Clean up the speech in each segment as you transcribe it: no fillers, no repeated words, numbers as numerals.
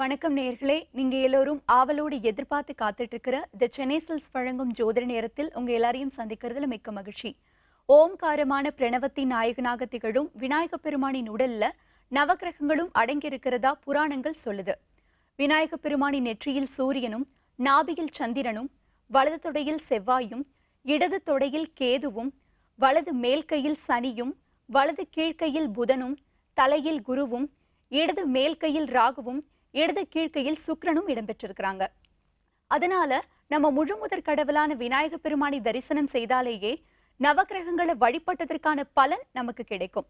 வணக்கம் நேயர்களே, நீங்க எல்லோரும் ஆவலோடு எதிர்பார்த்து காத்துட்டு இருக்கிற தி சென்னை சில்க்ஸ் வழங்கும் ஜோதிட நேரத்தில் உங்க எல்லாரையும் சந்திக்கிறதுல மிக்க மகிழ்ச்சி. ஓம்காரமான பிரணவத்தின் நாயகனாக திகழும் விநாயக பெருமானின் உடல்ல நவக்கிரகங்களும் அடங்கியிருக்கிறதா புராணங்கள் சொல்லுது. விநாயக பெருமானின் நெற்றியில் சூரியனும், நாபியில் சந்திரனும், வலது தொடையில் செவ்வாயும், இடது தொடையில் கேதுவும், வலது மேல் கையில் சனியும், வலது கீழ்கையில் புதனும், தலையில் குருவும், இடது மேல் கையில் ராகுவும், இடது கீழ்கையில் சுக்கிரனும் இடம்பெற்றிருக்கிறாங்க. அதனால நம்ம முழுமுதற் கடவுளான விநாயக பெருமானை தரிசனம் செய்தாலேயே நவக்கிரகங்களை வழிபட்டதற்கான பலன் நமக்கு கிடைக்கும்.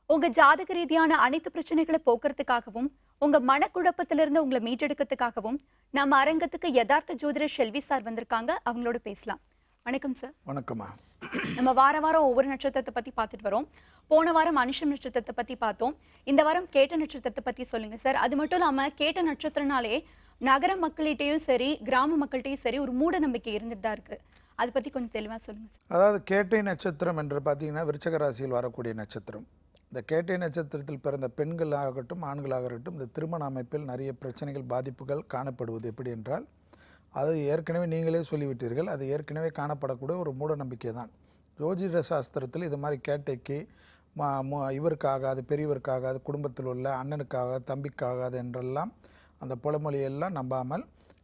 உங்க ஜாதக ரீதியான அனைத்து பிரச்சனைகளை போக்குறதுக்காகவும், உங்க மனக்குழப்பத்திலிருந்து உங்களை மீட்டெடுக்கிறதுக்காகவும் நம்ம அரங்கத்துக்கு யதார்த்த ஜோதிடர் ஷெல்வி சார் வந்திருக்காங்க. அவங்களோட பேசலாம். வணக்கம் சார். வணக்கம்மா. நம்ம வாரம் ஒவ்வொரு நட்சத்திரத்தை பத்தி பார்த்துட்டு வரோம். போன வாரம் அனுஷம் நட்சத்திரத்தை பத்தி பார்த்தோம். இந்த வாரம் கேட்ட நட்சத்திரத்தை பத்தி சொல்லுங்க சார். அது மட்டும் இல்லாம கேட்ட நட்சத்திரனாலே நகர மக்கள்கிட்டையும் சரி, கிராம மக்கள்கிட்டையும் சரி ஒரு மூட நம்பிக்கை இருந்துட்டு தான் இருக்கு. அதை பத்தி கொஞ்சம் தெளிவா சொல்லுங்க சார். அதாவது கேட்டை நட்சத்திரம் என்று பார்த்தீங்கன்னா விருச்சக ராசியில் வரக்கூடிய நட்சத்திரம். இந்த கேட்டை நட்சத்திரத்தில் பிறந்த பெண்களாகட்டும் ஆண்களாகட்டும் இந்த திருமண அமைப்பில் நிறைய பிரச்சனைகள் பாதிப்புகள் காணப்படுவது எப்படி என்றால், அது ஏற்கனவே நீங்களே சொல்லிவிட்டீர்கள், அது ஏற்கனவே காணப்படக்கூடிய ஒரு மூட நம்பிக்கை தான். ஜோதிட சாஸ்திரத்தில் இது மாதிரி கேட்டைக்கு இவருக்காகாது, பெரியவருக்காகாது, குடும்பத்தில் உள்ள அண்ணனுக்காக, தம்பிக்காகாது என்றெல்லாம் அந்த புலமொழியெல்லாம் நம்பாமல்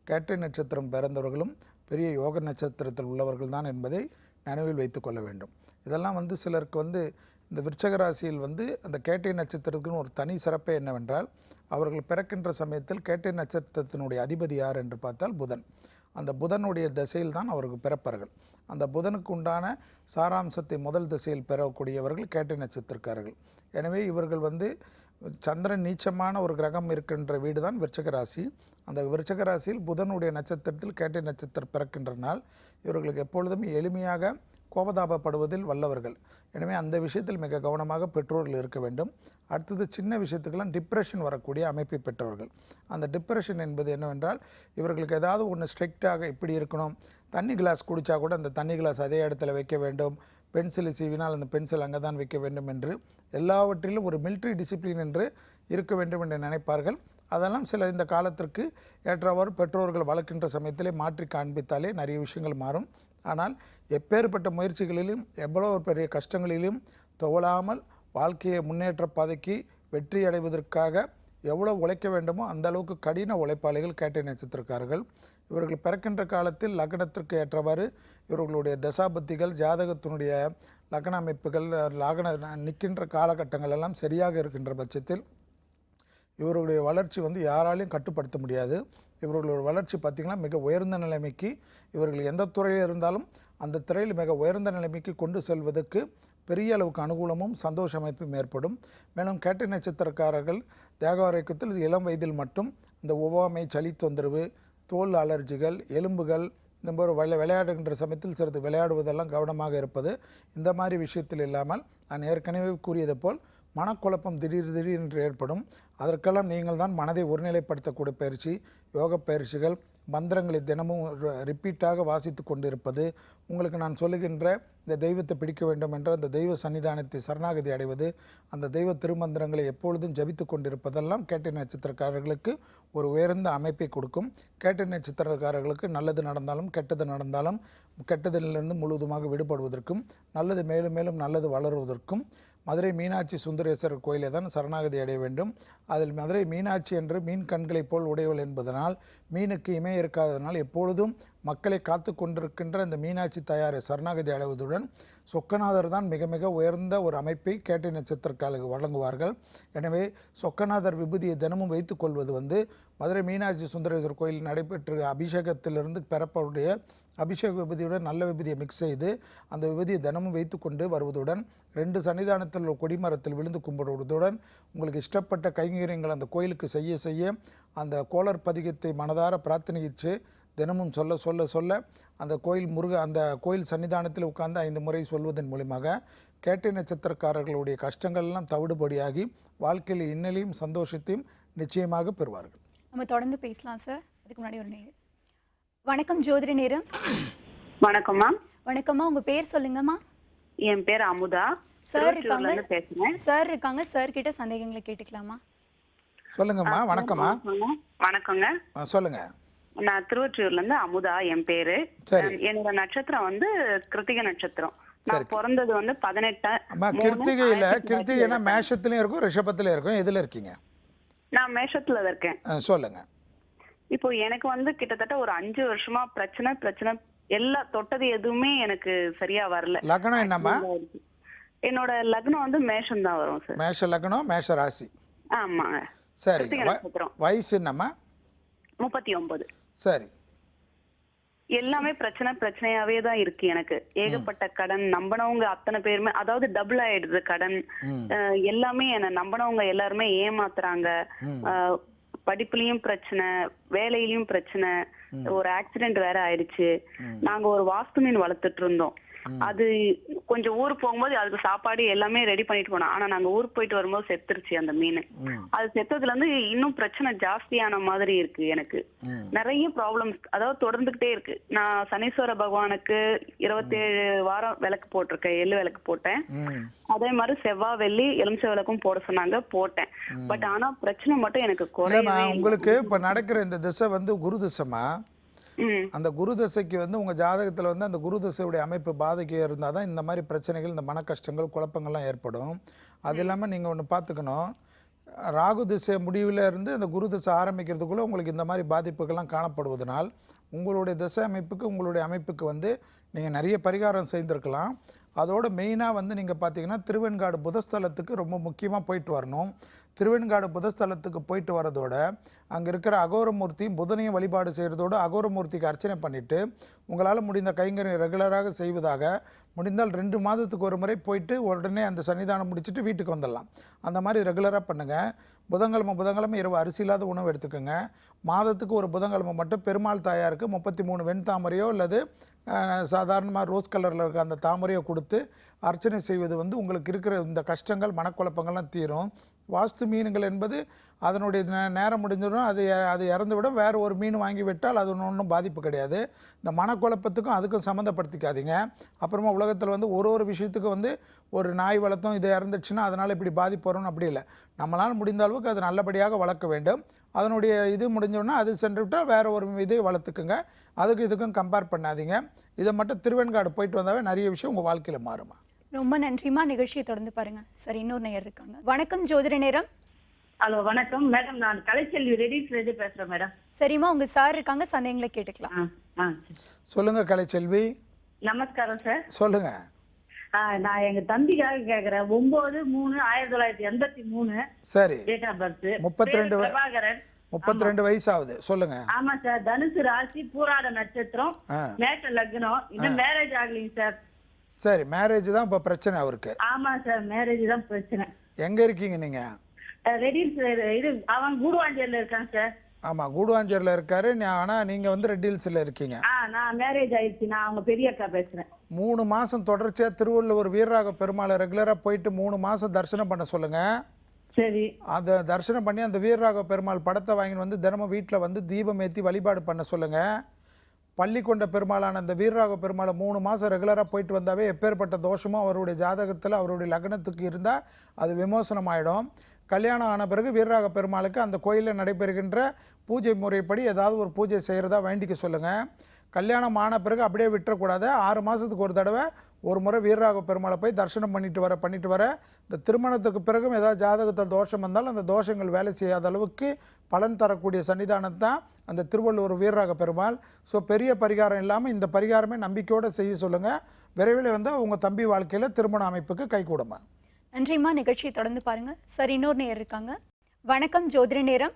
கேட்டை நட்சத்திரம் பிறந்தவர்களும் பெரிய யோக நட்சத்திரத்தில் உள்ளவர்கள் தான் என்பதை நினைவில் வைத்து கொள்ள வேண்டும். இதெல்லாம் சிலருக்கு இந்த விருச்சக ராசியில் அந்த கேட்டை நட்சத்திரத்துக்குன்னு ஒரு தனி சிறப்பே என்னவென்றால், அவர்கள் பிறக்கின்ற சமயத்தில் கேட்டை நட்சத்திரத்தினுடைய அதிபதி யார் என்று பார்த்தால் புதன். அந்த புதனுடைய திசையில் தான் அவர்கள் பிறப்பார்கள். அந்த புதனுக்கு உண்டான சாராம்சத்தை முதல் திசையில் பெறக்கூடியவர்கள் கேட்டை நட்சத்திரக்காரர்கள். எனவே இவர்கள் சந்திரன் நீச்சமான ஒரு கிரகம் இருக்கின்ற வீடு தான் விருச்சக ராசி. அந்த விருச்சக ராசியில் புதனுடைய நட்சத்திரத்தில் கேட்டை நட்சத்திரம் பிறக்கின்ற நாள் இவர்களுக்கு எப்பொழுதும் எளிமையாக கோபதாபப்படுவதில் வல்லவர்கள். எனவே அந்த விஷயத்தில் மிக கவனமாக பெற்றோர்கள் இருக்க வேண்டும். அடுத்தது சின்ன விஷயத்துக்கெல்லாம் டிப்ரெஷன் வரக்கூடிய அமைப்பை பெற்றவர்கள். அந்த டிப்ரெஷன் என்பது என்னவென்றால், இவர்களுக்கு ஏதாவது ஒன்று ஸ்ட்ரிக்டாக இப்படி இருக்கணும், தண்ணி கிளாஸ் குடித்தா கூட அந்த தண்ணி கிளாஸ் அதே இடத்துல வைக்க வேண்டும், பென்சிலை சீவினால் அந்த பென்சில் அங்கே தான் வைக்க வேண்டும் என்று எல்லாவற்றிலும் ஒரு மிலிட்ரி டிசிப்ளின் என்று இருக்க வேண்டும் என்று நினைப்பார்கள். அதெல்லாம் சில இந்த காலத்திற்கு ஏற்றவாறு பெற்றோர்கள் வளர்க்கின்ற சமயத்திலே மாற்றி காண்பித்தாலே நிறைய விஷயங்கள் மாறும். ஆனால் எப்பேற்பட்ட முயற்சிகளிலும் எவ்வளோ பெரிய கஷ்டங்களிலும் துவளாமல் வாழ்க்கையை முன்னேற்ற பாதைக்கு வெற்றி அடைவதற்காக எவ்வளோ உழைக்க வேண்டுமோ அந்த அளவுக்கு கடின உழைப்பாளிகள் கேட்டை நட்சத்திரக்காரர்கள். இவர்கள் பிறக்கின்ற காலத்தில் லக்னத்திற்கு ஏற்றவாறு இவர்களுடைய தசாபத்திகள், ஜாதகத்தினுடைய லக்ன அமைப்புகள், லக்ன நிற்கின்ற காலகட்டங்கள் எல்லாம் சரியாக இருக்கின்ற பட்சத்தில் இவர்களுடைய வளர்ச்சி யாராலையும் கட்டுப்படுத்த முடியாது. இவர்களுடைய வளர்ச்சி பார்த்திங்கன்னா மிக உயர்ந்த நிலைமைக்கு, இவர்கள் எந்த துறையில் இருந்தாலும் அந்த துறையில் மிக உயர்ந்த நிலைமைக்கு கொண்டு செல்வதற்கு பெரிய அளவுக்கு அனுகூலமும் சந்தோஷ அமைப்பும் ஏற்படும். மேலும் கேட்டை நட்சத்திரக்காரர்கள் தேக ஆரோக்கியத்தில் இளம் வயதில் மட்டும் இந்த ஒவ்வாமை, சளி தொந்தரவு, தோல் அலர்ஜிகள், எலும்புகள், இந்த மாதிரி விளையாடுகின்ற சமயத்தில் சிறிது விளையாடுவதெல்லாம் கவனமாக இருப்பது. இந்த மாதிரி விஷயத்தில் இல்லாமல் நான் ஏற்கனவே கூறியது போல் மனக்குழப்பம் திடீரென்று ஏற்படும். அதற்கெல்லாம் நீங்கள் தான் மனதை ஒருநிலைப்படுத்தக்கூடிய பயிற்சி, யோக பயிற்சிகள், மந்திரங்களை தினமும் ரிப்பீட்டாக வாசித்து கொண்டிருப்பது, உங்களுக்கு நான் சொல்லுகின்ற இந்த தெய்வத்தை பிடிக்க வேண்டும் என்ற அந்த தெய்வ சன்னிதானத்தை சரணாகதி அடைவது, அந்த தெய்வ திருமந்திரங்களை எப்பொழுதும் ஜபித்து கொண்டிருப்பதெல்லாம் கேட்டை நட்சத்திரக்காரர்களுக்கு ஒரு உயர்ந்த அமைப்பை கொடுக்கும். கேட்டை நட்சத்திரக்காரர்களுக்கு நல்லது நடந்தாலும் கெட்டது நடந்தாலும் கெட்டதிலிருந்து முழுவதுமாக விடுபடுவதற்கும், நல்லது மேலும் மேலும் நல்லது வளருவதற்கும் மதுரை மீனாட்சி சுந்தரேஸ்வரர் கோயிலை தான் சரணாகதி அடைய வேண்டும். அதில் மதுரை மீனாட்சி என்று மீன் கண்களைப் போல் உடையவள் என்பதனால், மீனுக்கு இமை இருக்காததனால் எப்பொழுதும் மக்களை காத்து கொண்டிருக்கின்ற இந்த மீனாட்சி தாயாரை சரணாகதி அடைவதுடன் சொக்கநாதர் தான் மிக மிக உயர்ந்த ஒரு அமைப்பை கேட்டை நட்சத்திரக்காரர்கள் வழங்குவார்கள். எனவே சொக்கநாதர் விபூதியை தினமும் வைத்துக் கொள்வது மதுரை மீனாட்சி சுந்தரேஸ்வரர் கோயில் நடைபெற்ற அபிஷேகத்திலிருந்து பெறப்படைய அபிஷேக விபூதியுடன் நல்ல விபூதியை மிக்ஸ் செய்து அந்த விபூதியை தினமும் வைத்து கொண்டு வருவதுடன் 2 சன்னிதானத்தில் உள்ள கொடிமரத்தில் விழுந்து கும்பிடுவதுடன் உங்களுக்கு இஷ்டப்பட்ட கைங்கரியங்கள் அந்த கோயிலுக்கு செய்ய செய்ய அந்த கோளர் பதிகத்தை மனதார பிரார்த்தனையிட்டு தினமும் சொல்ல சொல்ல சொல்ல அந்த கோயில் சன்னிதானத்தில் உட்கார்ந்து 5 முறை சொல்வதன் மூலமாக கேட்டை நட்சத்திரக்காரர்களுடைய கஷ்டங்கள்லாம் தவிடுபடியாகி வாழ்க்கையில் இன்னலையும் சந்தோஷத்தையும் நிச்சயமாக பெறுவார்கள். நம்ம தொடர்ந்து பேசலாம் சார். அதுக்கு முன்னாடி ஒரு நேரம். வணக்கம் ஜோதிட நேரம். வணக்கம்மா. வணக்கம்மா, உங்க பேர் சொல்லுங்கம்மா. என் பேர் அமுதா. சார் இருக்காங்க. சார் கிட்ட சந்தேகங்களை கேட்டுக்கலாமா? சொல்லுங்கம்மா. வணக்கம்மா. வணக்கங்க. சொல்லுங்க. நான் திருவொற்றியூர்ல இருந்து அமுதா என் பேரு. சரி. என்னோட நட்சத்திரம் வந்து கிருத்திகை நட்சத்திரம். சரி. நான் பிறந்தது வந்து 18 அம்மா, கிருத்திகைனா மேஷத்துலயும் இருக்கும் ரிஷபத்துலயும் இருக்கும். எதுல இருக்கீங்க? நான் மேஷத்துல இருக்கேன். சொல்லுங்க. இப்போ எனக்கு வந்து கிட்டத்தட்ட ஒரு 5 வருஷமா பிரச்சனை எல்லா தொட்டது எதுவுமே எனக்கு சரியா வரல. லக்னம் என்னம்மா? என்னோட லக்னம் வந்து மேஷம் தான் வரும் சார். மேஷ லக்னம், மேஷ ராசி. ஆமாங்க. சரி. கிருத்திகை நட்சத்திரம். வயசு என்னம்மா? 39. சரி. எல்லாமே பிரச்சனையாவே தான் இருக்கு எனக்கு. ஏகப்பட்ட கடன், நம்பினவங்க அத்தனை பேருமே, அதாவது டபுள் ஆயிடுது கடன். எல்லாமே என்ன நம்பினவங்க எல்லாருமே ஏமாத்துறாங்க. படிப்புலயும் பிரச்சனை, வேலையிலயும் பிரச்சனை. ஒரு ஆக்சிடென்ட் வேற ஆயிடுச்சு. நாங்க ஒரு வாஸ்து மீன் வளர்த்துட்டு இருந்தோம். அது கொஞ்சம் ஊருக்கு போகும்போது அதுக்கு சாப்பாடு எல்லாமே ரெடி பண்ணிட்டு போனோம். ஆனா நாங்க ஊருக்கு போயிட்டு வரும்போது செத்துருச்சு அந்த மீன். அது செத்ததுல இருந்து இன்னும் பிரச்சனை ஜாஸ்தியான மாதிரி இருக்கு எனக்கு. நிறைய ப்ராப்ளம்ஸ் அதாவது தொடர்ந்துகிட்டே இருக்கு. நான் சனீஸ்வர பகவானுக்கு 27 வாரம் விளக்கு போட்டிருக்கேன், எள்ளு விளக்கு போட்டேன். அதே மாதிரி செவ்வாய் வெள்ளி எலுமிச்சை விளக்கும் போட சொன்னாங்க, போட்டேன். பட் ஆனா பிரச்சனை மட்டும் எனக்கு குறையவே. உங்களுக்கு இப்ப நடக்கிற இந்த திசை வந்து குரு திசைமா. அந்த குரு தசைக்கு வந்து உங்கள் ஜாதகத்தில் வந்து அந்த குரு தசையுடைய அமைப்பு பாதிக்க இருந்தால் தான் இந்த மாதிரி பிரச்சனைகள், இந்த மன கஷ்டங்கள், குழப்பங்கள்லாம் ஏற்படும். அது இல்லாமல் நீங்கள் ஒன்று பார்த்துக்கணும், ராகு திசை முடிவில் இருந்து அந்த குரு திசை ஆரம்பிக்கிறதுக்குள்ளே உங்களுக்கு இந்த மாதிரி பாதிப்புகள்லாம் காணப்படுவதனால் உங்களுடைய திசை அமைப்புக்கு, உங்களுடைய அமைப்புக்கு வந்து நீங்கள் நிறைய பரிகாரம் செய்திருக்கலாம். அதோடு மெயினாக வந்து நீங்கள் பார்த்தீங்கன்னா திருவெண்காடு புதஸ்தலத்துக்கு ரொம்ப முக்கியமாக போயிட்டு வரணும். திருவெண்காடு புதஸ்தலத்துக்கு போயிட்டு வரதோட அங்கே இருக்கிற அகோரமூர்த்தியும் புதனையும் வழிபாடு செய்கிறதோடு அகோரமூர்த்திக்கு அர்ச்சனை பண்ணிவிட்டு உங்களால் முடிந்த கைங்கரியம் ரெகுலராக செய்வதாக, முடிந்தால் 2 மாதத்துக்கு ஒரு முறை போயிட்டு உடனே அந்த சன்னிதானம் முடிச்சுட்டு வீட்டுக்கு வந்துடலாம். அந்த மாதிரி ரெகுலராக பண்ணுங்கள். புதன்கிழமை இரவு அரிசி இல்லாத உணவு எடுத்துக்கோங்க. மாதத்துக்கு ஒரு புதன்கிழமை மட்டும் பெருமாள் தாயாருக்கு 33 வெண்தாமரையோ அல்லது சாதாரணமாக ரோஸ் கலரில் இருக்க அந்த தாமரையோ கொடுத்து அர்ச்சனை செய்வது வந்து உங்களுக்கு இருக்கிற இந்த கஷ்டங்கள், மனக்குழப்பங்கள்லாம் தீரும். வாஸ்து மீன்கள் என்பது அதனுடைய நேரம் முடிஞ்சிடும், அது இறந்துவிடும். வேறு ஒரு மீன் வாங்கி விட்டால் அது ஒன்றும் பாதிப்பு கிடையாது. இந்த மனக்குழப்பத்துக்கும் அதுக்கும் சம்மந்தப்படுத்திக்காதீங்க. அப்புறமா உலகத்தில் வந்து ஒரு விஷயத்துக்கு வந்து ஒரு நாய் வளர்த்தோம், இது இறந்துச்சுன்னா அதனால் இப்படி பாதிப்பு வரும்னு அப்படி இல்லை. நம்மளால் முடிந்த அளவுக்கு அது நல்லபடியாக வளர்க்க வேண்டும். அதனுடைய இது முடிஞ்சோன்னா அது சென்று விட்டால் வேறு ஒரு இதை வளர்த்துக்குங்க. அதுக்கு இதுக்கும் கம்பேர் பண்ணாதீங்க. இதை மட்டும் திருவெண்காடு போயிட்டு வந்தாவே நிறைய விஷயம் உங்கள் வாழ்க்கையில் மாறுமா. ரொம்ப நன்றிமா. நிகழ்ச்சியை தொடர்ந்து பாருங்க. சரி, இன்னொரு நேயர் இருக்காங்க. வணக்கம், ஜோதிட நேரம். ஹலோ, வணக்கம் மேடம். நான் கலைச்செல்வி ரெடிஸ்லேருந்து பேசுறேன் மேடம். சரிம்மா, உங்க சார் இருக்காங்க, சந்தேகங்களை கேட்டுக்கலாம். சொல்லுங்க கலைச்செல்வி. நமஸ்காரம் சார். சொல்லுங்க. நான் எங்க தம்பிக்காக கேக்குறேன். 9/3/1983. சரி. டேட் ஆஃப் பர்த் 32 வயசு ஆகுது. சொல்லுங்க. ஆமா சார். தனுசு ராசி, பூராட நட்சத்திரம், மேஷ லக்னம். இன்னும் மேரேஜ் ஆகலைங்க சார். சரி, மேரேஜ் தான் இப்போ பிரச்சனை அவருக்கு. ஆமா சார், மேரேஜ் தான் பிரச்சனை. எங்க இருக்கீங்க நீங்க? ரெடில்ஸ் இது அவன் கூடுவாஞ்சேரியில இருக்கான் சார். ஆமா, கூடுவாஞ்சேரியில் இருக்காரு. ஆனால் நீங்கள் வந்து ரெட் ஹில்ஸில் இருக்கீங்க. நான் மேரேஜ் ஆயிடுச்சு. நான் அவங்க பெரிய அக்கா பேசுறேன். 3 மாதம் தொடர்ச்சியாக திருவள்ளுவர் வீரராக பெருமாளை ரெகுலராக போயிட்டு 3 மாதம் தரிசனம் பண்ண சொல்லுங்க. சரி. அதை தரிசனம் பண்ணி அந்த வீரராக பெருமாள் படத்தை வாங்கிட்டு வந்து தினமும் வீட்டில் வந்து தீபம் ஏற்றி வழிபாடு பண்ண சொல்லுங்க. பள்ளி கொண்ட பெருமாளான அந்த வீரராக பெருமாளை 3 மாதம் ரெகுலராக போயிட்டு வந்தாவே எப்பேற்பட்ட தோஷமும் அவருடைய ஜாதகத்தில் அவருடைய லக்னத்துக்கு இருந்தால் அது விமோசனம் ஆகிடும். கல்யாணம் ஆன பிறகு வீரராக பெருமாளுக்கு அந்த கோயிலில் நடைபெறுகின்ற பூஜை முறைப்படி ஏதாவது ஒரு பூஜை செய்கிறதா வேண்டிக்க சொல்லுங்கள். கல்யாணம் ஆன பிறகு அப்படியே விட்டுறக்கூடாது. 6 மாதத்துக்கு ஒரு தடவை ஒரு முறை வீரராக பெருமாளை போய் தரிசனம் பண்ணிட்டு வர இந்த திருமணத்துக்கு பிறகும் ஏதாவது ஜாதகத்தில் தோஷம் வந்தால் அந்த தோஷங்கள் வேலை செய்யாத அளவுக்கு பலன் தரக்கூடிய சன்னிதானம் தான் அந்த திருவள்ளுவர் வீரராக பெருமாள். ஸோ பெரிய பரிகாரம் இல்லாமல் இந்த பரிகாரமே நம்பிக்கையோடு செய்ய சொல்லுங்கள். விரைவில் வந்து உங்கள் தம்பி வாழ்க்கையில் திருமண அமைப்புக்கு கைகூடுமா. நன்றிம்மா. நிகழ்ச்சியை தொடர்ந்து பாருங்க. சரி, இன்னொரு நேயர் இருக்காங்க. வணக்கம், ஜோதிட நேரம்.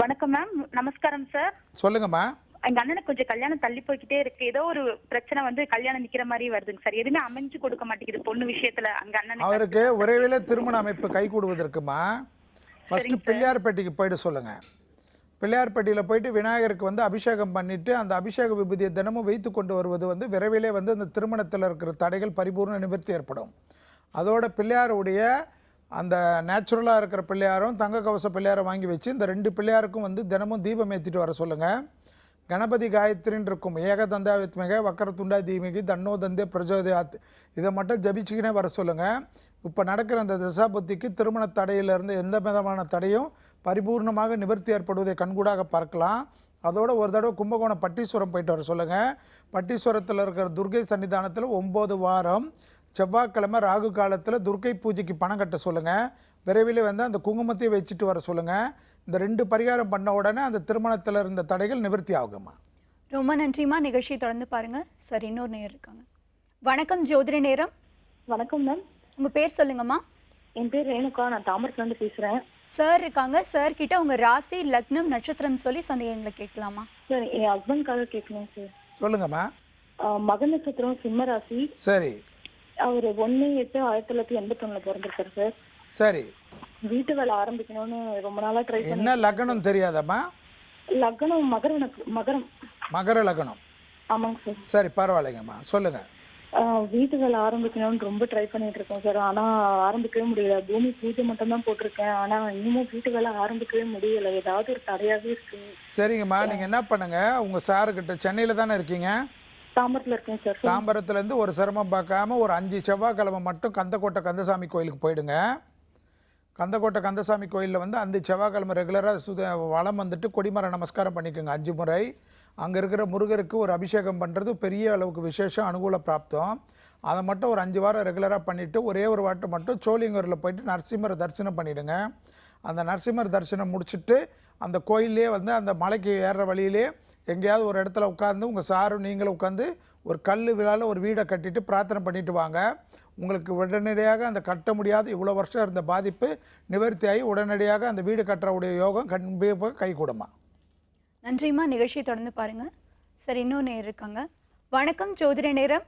வணக்கம் மேம். நமஸ்காரம் சார். சொல்லுங்கம்மா. எங்க அண்ணனுக்கு கொஞ்சம் கல்யாணம் தள்ளி போய்கிட்டே இருக்கு. ஏதோ ஒரு பிரச்சனை வந்து கல்யாணம் நிக்கிற மாதிரி வருதுங்க சார். எதுவுமே அமைஞ்சு கொடுக்க மாட்டேங்குது பொண்ணு விஷயத்துல. அங்க அண்ணன் அவருக்கு விரைவில் திருமண அமைப்பு கைகூடுவதற்குமா ஃபர்ஸ்ட் பிள்ளையார்பட்டிக்கு போயிட்டு சொல்லுங்க. பிள்ளையார்பட்டியில் போயிட்டு விநாயகருக்கு வந்து அபிஷேகம் பண்ணிட்டு அந்த அபிஷேக விபூதியை தினமும் வைத்து கொண்டு வருவது வந்து விரைவிலே வந்து அந்த திருமணத்தில் இருக்கிற தடைகள் பரிபூர்ண நிவர்த்தி ஏற்படும். அதோட பிள்ளையாருடைய அந்த நேச்சுரலாக இருக்கிற பிள்ளையாரும் தங்க கவச பிள்ளையாரை வாங்கி வச்சு இந்த 2 பிள்ளையாருக்கும் வந்து தினமும் தீபம் ஏற்றிட்டு வர சொல்லுங்கள். கணபதி காயத்ரின்னு இருக்கும். ஏகதந்தா வித்மக வக்கரத்துண்டா தீமிகி தன்னோ தந்தே பிரஜோதயாத், இதை மட்டும் ஜபிச்சுக்கினே வர சொல்லுங்கள். இப்போ நடக்கிற அந்த தசாபுத்திக்கு திருமண தடையிலிருந்து எந்த விதமான தடையும் பரிபூர்ணமாக நிவர்த்தி ஏற்படுவதை கண்கூடாக பார்க்கலாம். அதோட ஒரு தடவை கும்பகோணம் பட்டீஸ்வரம் போயிட்டு வர சொல்லுங்கள். பட்டீஸ்வரத்தில் இருக்கிற துர்கை சன்னிதானத்தில் 9 வாரம் செவ்வாய்க்கிழமை ராகு காலத்தில் துர்கை பூஜைக்கு பணம் கட்ட சொல்லுங்கள். விரைவில் வந்து அந்த குங்குமத்தை வச்சுட்டு வர சொல்லுங்கள். இந்த 2 பரிகாரம் பண்ண உடனே அந்த திருமணத்தில் இருந்த தடைகள் நிவர்த்தி ஆகுமா. ரொம்ப நன்றிம்மா. நிகழ்ச்சியை தொடர்ந்து பாருங்க. சரி, இன்னொரு நேரம் இருக்காங்க. வணக்கம் ஜோதிட நேரம். வணக்கம் மேம். உங்க பேர் சொல்லுங்கம்மா. என் பேர் ரேணுகா. நான் தாமரத்துலேருந்து பேசுகிறேன். சார் இருக்காங்க. சார் கிட்ட உங்க ராசி, லக்னம், நட்சத்திரம் சொல்லி சந்தேகங்களை கேட்கலாமா? சார் என் ஹஸ்பண்ட்காக கேட்கணும் சார். சொல்லுங்கம்மா. மக நட்சத்திரம் சிம்ம ராசி. சரி. அவர் 1/8/1981 பிறந்திருக்காரு சார். சரி. வீட்டு வேலை ஆரம்பிக்கணும்னு ரொம்ப நாளாக ட்ரை பண்ணி. என்ன லக்னம் தெரியாதம்மா? லக்னம் மகரம். மகர லக்னம். ஆமாங்க சார். சரி, பரவாயில்லைங்கம்மா, சொல்லுங்கள். வீட்டு வேலை ஆரம்பிக்கணும்னு ரொம்ப ட்ரை பண்ணிட்டு இருக்கேன் சார். ஆனால் ஆரம்பிக்கவே முடியல. பூமி பூஜை மட்டும்தான் போட்டிருக்கேன். ஆனால் இன்னமும் வீட்டு வேலை ஆரம்பிக்கவே முடியல. ஏதாவது ஒரு தடையாகவே இருக்கு. சரிங்கம்மா, நீங்கள் என்ன பண்ணுங்க, உங்கள் சாருக்கிட்ட சென்னையில் தானே இருக்கீங்க? தாம்பரத்தில் இருக்கேன் சார். தாம்பரத்துலேருந்து ஒரு சிரமம் பார்க்காம ஒரு 5 செவ்வாய்க்கிழமை மட்டும் கந்தக்கோட்டை கந்தசாமி கோயிலுக்கு போயிடுங்க. கந்தக்கோட்டை கந்தசாமி கோயிலில் வந்து அந்த செவ்வாய்க்கிழமை ரெகுலராக வளம் வந்துட்டு கொடிமர நமஸ்காரம் பண்ணிக்கோங்க 5 முறை. அங்கே இருக்கிற முருகருக்கு ஒரு அபிஷேகம் பண்ணுறது பெரிய அளவுக்கு விசேஷம், அனுகூல பிராப்தம். அதை மட்டும் ஒரு 5 வாரம் ரெகுலராக பண்ணிவிட்டு ஒரே ஒரு வாட்டை மட்டும் சோழிங்கூரில் போயிட்டு நரசிம்மரை தரிசனம் பண்ணிவிடுங்க. அந்த நரசிம்மர் தரிசனம் முடிச்சுட்டு அந்த கோயிலே வந்து அந்த மலைக்கு ஏறுற வழியிலே எங்கேயாவது ஒரு இடத்துல உட்காந்து உங்கள் சாரும் நீங்களும் உட்காந்து ஒரு கல் விழாவில் ஒரு வீடை கட்டிட்டு பிரார்த்தனை பண்ணிட்டு வாங்க. உங்களுக்கு உடனடியாக அந்த கட்ட முடியாத இவ்வளோ வருஷம் இருந்த பாதிப்பு நிவர்த்தியாகி உடனடியாக அந்த வீடு கட்டுறவுடைய யோகம் கண்டிப்பாக கை கூடுமா. நன்றிம்மா. நிகழ்ச்சியை தொடர்ந்து பாருங்க. சரி, இன்னொரு நேரம் இருக்காங்க. வணக்கம் ஜோதிட நேரம்.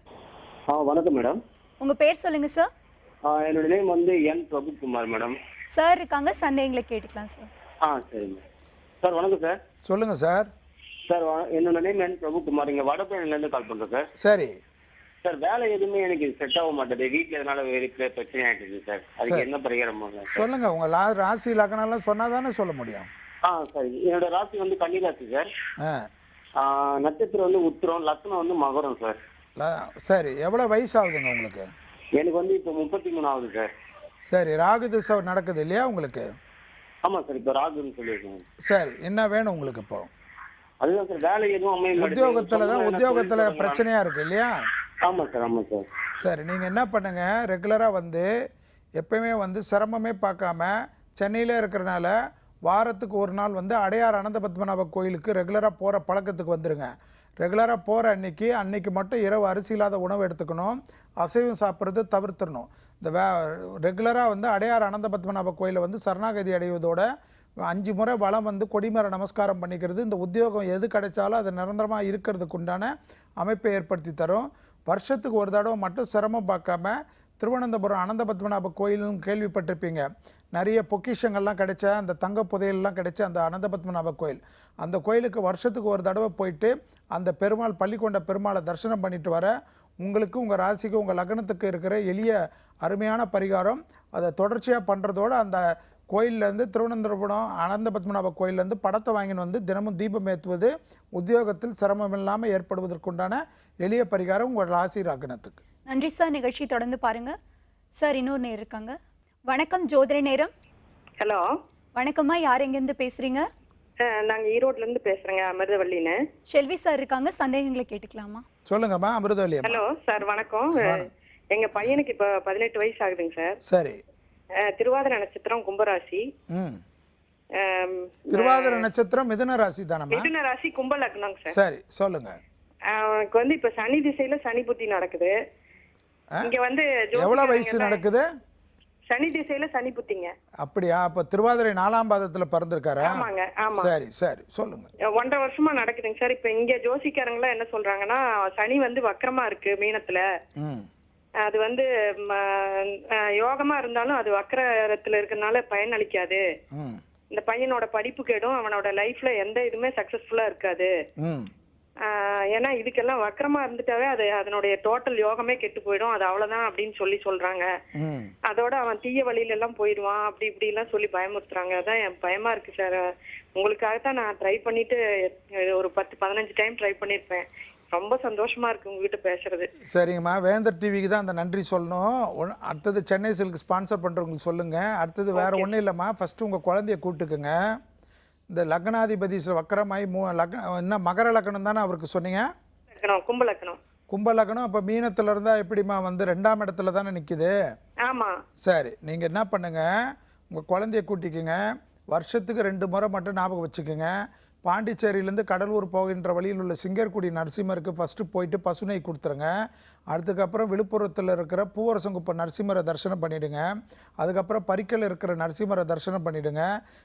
வணக்கம் மேடம். உங்க பேர் சொல்லுங்க சார். என்னோட நேம் வந்து என் பிரபுகுமார் மேடம். சார் இருக்காங்க. சந்தேகங்களை கேட்டுக்கலாம் சார். சரிங்க சார். வணக்கம் சார். சொல்லுங்கள் சார். சார் என்னோட நேம் என் பிரபுகுமார். இங்கே வடபழனிலேருந்து கால் பண்ணுறேன் சார். சரி சார், வேலை எதுவுமே எனக்கு செட் ஆக மாட்டேது. வீட்டில் எதனால வீட்டில் பிரச்சனை ஆகிடுது சார். அதுக்கு என்ன பரிகாரம் சொல்லுங்கள். உங்கள் ராசி லக்னம்லாம் சொன்னால் தானே சொல்ல முடியும். சரி. என்னோட ராசி வந்து கன்னிராசி சார். நட்சத்திரம் வந்து உத்திரம், லக்னம் வந்து மகரம் சார். சரி, எவ்வளோ வயசு ஆகுதுங்க உங்களுக்கு? எனக்கு வந்து இப்போ 33 ஆகுது சார். சரி, ராகு திசை நடக்குது இல்லையா உங்களுக்கு? ஆமாம் சார், இப்போ ராகுன்னு சொல்லியிருக்கேன். சரி, என்ன வேணும் உங்களுக்கு இப்போ? அதுதான் சார், வேலை எதுவும் அமைய உத்தியோகத்தில் பிரச்சனையாக இருக்குது இல்லையா? ஆமாம் சார். ஆமாம் சார். சரி, நீங்கள் என்ன பண்ணுங்கள், ரெகுலராக வந்து எப்பயுமே வந்து சிரமமே பார்க்காம சென்னையில் இருக்கிறனால வாரத்துக்கு ஒரு நாள் வந்து அடையார் அனந்த பத்மநாப கோயிலுக்கு ரெகுலராக போகிற பழக்கத்துக்கு வந்துடுங்க. ரெகுலராக போகிற அன்னைக்கு மட்டும் இரவு அரிசி இல்லாத உணவு எடுத்துக்கணும். அசைவம் சாப்பிட்றது தவிர்த்துடணும். இந்த ரெகுலராக வந்து அடையார் அனந்த பத்மநாப கோயிலை வந்து சரணாகதி அடைவதோட 5 முறை வளம் வந்து கொடிமர நமஸ்காரம் பண்ணிக்கிறது இந்த உத்தியோகம் எது கிடைச்சாலும் அது நிரந்தரமாக இருக்கிறதுக்கு உண்டான அமைப்பை ஏற்படுத்தி தரும். வருஷத்துக்கு ஒரு தடவை மட்டும் சிரமம் பார்க்காம திருவனந்தபுரம் அனந்த பத்மநாப கோயிலும் கேள்விப்பட்டிருப்பீங்க. நிறைய பொக்கிஷங்கள்லாம் கிடைச்ச அந்த தங்க புதையல்லாம் கிடைச்ச அந்த அனந்த பத்மநாப கோயில், அந்த கோயிலுக்கு வருஷத்துக்கு ஒரு தடவை போயிட்டு அந்த பெருமாள் பள்ளிக்கொண்ட பெருமாளை தரிசனம் பண்ணிட்டு வர உங்களுக்கு உங்கள் ராசிக்கு உங்கள் லக்னத்துக்கு இருக்கிற எளிய அருமையான பரிகாரம். அதை தொடர்ச்சியாக பண்ணுறதோடு அந்த கோயிலேருந்து திருவனந்தபுரம் அனந்த பத்மநாப கோயிலேருந்து படத்தை வாங்கின்னு வந்து தினமும் தீபம் ஏற்றுவது உத்தியோகத்தில் சிரமம் இல்லாமல் ஏற்படுவதற்குண்டான எளிய பரிகாரம் உங்கள் ராசி லக்னத்துக்கு. நன்றி சார். நிகழ்ச்சி தொடர்ந்து பாருங்க. சார் இன்னொரு நேரம் இருக்காங்க. வணக்கம் ஜோதிட நேரம். ஹலோ. வணக்கம்மா. யார் எங்கேருந்து பேசுறீங்க? நாங்கள் ஈரோட்லேருந்து பேசுகிறேங்க, அமிர்தவல்லின்னு. செல்வி சார் இருக்காங்க. சந்தேகங்களை கேட்டுக்கலாமா? சொல்லுங்கம்மா. அமிர்தவல்லி. ஹலோ சார், வணக்கம். எங்கள் பையனுக்கு இப்போ 18 வயசு ஆகுதுங்க சார். சரி. திருவாதிரை நட்சத்திரம், கும்பராசி. திருவாதிரை நட்சத்திரம் மிதுன ராசி தானே? மிதுன ராசி, கும்ப லக்னங்க சார். சரி, சொல்லுங்க. அவனுக்கு வந்து இப்போ சனி திசையில சனி புத்தி நடக்குது. இங்க வந்து எவ்வளவு வயசு நடக்குது? சனி திசையில சனி புத்திங்க. அப்படியா? அப்ப திருவாதிரை 4ஆம் பாதத்துல பிறந்திருக்காரா? ஆமாங்க. ஆமா. சரி சரி, சொல்லுங்க. 1.5 வருஷமா நடக்குதுங்க சார். இப்ப இங்க ஜோசிக்காரங்களா என்ன சொல்றாங்கன்னா, சனி வந்து வக்கரமா இருக்கு மீனத்துல. அது வந்து யோகமா இருந்தாலும் அது வக்கரத்துல இருக்கறனால பயன் அளிக்காது. இந்த பையனோட படிப்பு கேடும், அவனோட லைஃப்ல எந்த இதுவுமே சக்சஸ்ஃபுல்லா இருக்காது. ஏன்னா இதுக்கெல்லாம் வக்கரமா இருந்துட்டாவே அது அதனுடைய டோட்டல் யோகமே கெட்டு போயிடும், அது அவ்வளவுதான் அப்படின்னு சொல்றாங்க. அதோட அவன் தீய வழியில எல்லாம் போயிடுவான், அப்படி இப்படி எல்லாம் சொல்லி பயமுறுத்துறாங்க. அதான் என் பயமா இருக்கு சார். உங்களுக்காகத்தான் நான் ட்ரை பண்ணிட்டு ஒரு 10-15 டைம் ட்ரை பண்ணிருப்பேன். ரொம்ப சந்தோஷமா இருக்கு உங்ககிட்ட பேசுறது. சரிங்கம்மா, வேந்தர் டிவிக்கு தான் அந்த நன்றி சொல்லணும். அடுத்தது சென்னை சில்க் ஸ்பான்சர் பண்ணுறவங்களுக்கு சொல்லுங்கள். அடுத்தது வேறு ஒன்றும் இல்லைம்மா, ஃபஸ்ட்டு உங்கள் குழந்தைய கூப்பிட்டுக்குங்க. இந்த லக்னாதிபதி வக்கரமாய் என்ன மகர லக்னம் தானே அவருக்கு சொன்னீங்க? கும்ப லக்னம். கும்ப லக்னம். அப்போ மீனத்தில் இருந்தால் எப்படிம்மா வந்து 2ஆம் இடத்துல தானே நிற்கிது? ஆமா. சரி, நீங்கள் என்ன பண்ணுங்கள், உங்கள் குழந்தைய கூட்டிக்குங்க. வருஷத்துக்கு 2 முறை மட்டும் ஞாபகம் வச்சுக்கோங்க. பாண்டிச்சேரியிலேருந்து கடலூர் போகின்ற வழியில் உள்ள சிங்கர்குடி நரசிம்மருக்கு ஃபஸ்ட்டு போயிட்டு பசுனை கொடுத்துருங்க. அதுக்கப்புறம் விழுப்புரத்தில் இருக்கிற பூவரசங்குப்பம் நரசிம்மரை தரிசனம் பண்ணிவிடுங்க. அதுக்கப்புறம் பரிக்கல் இருக்கிற நரசிம்மரை தரிசனம் பண்ணிவிடுங்க.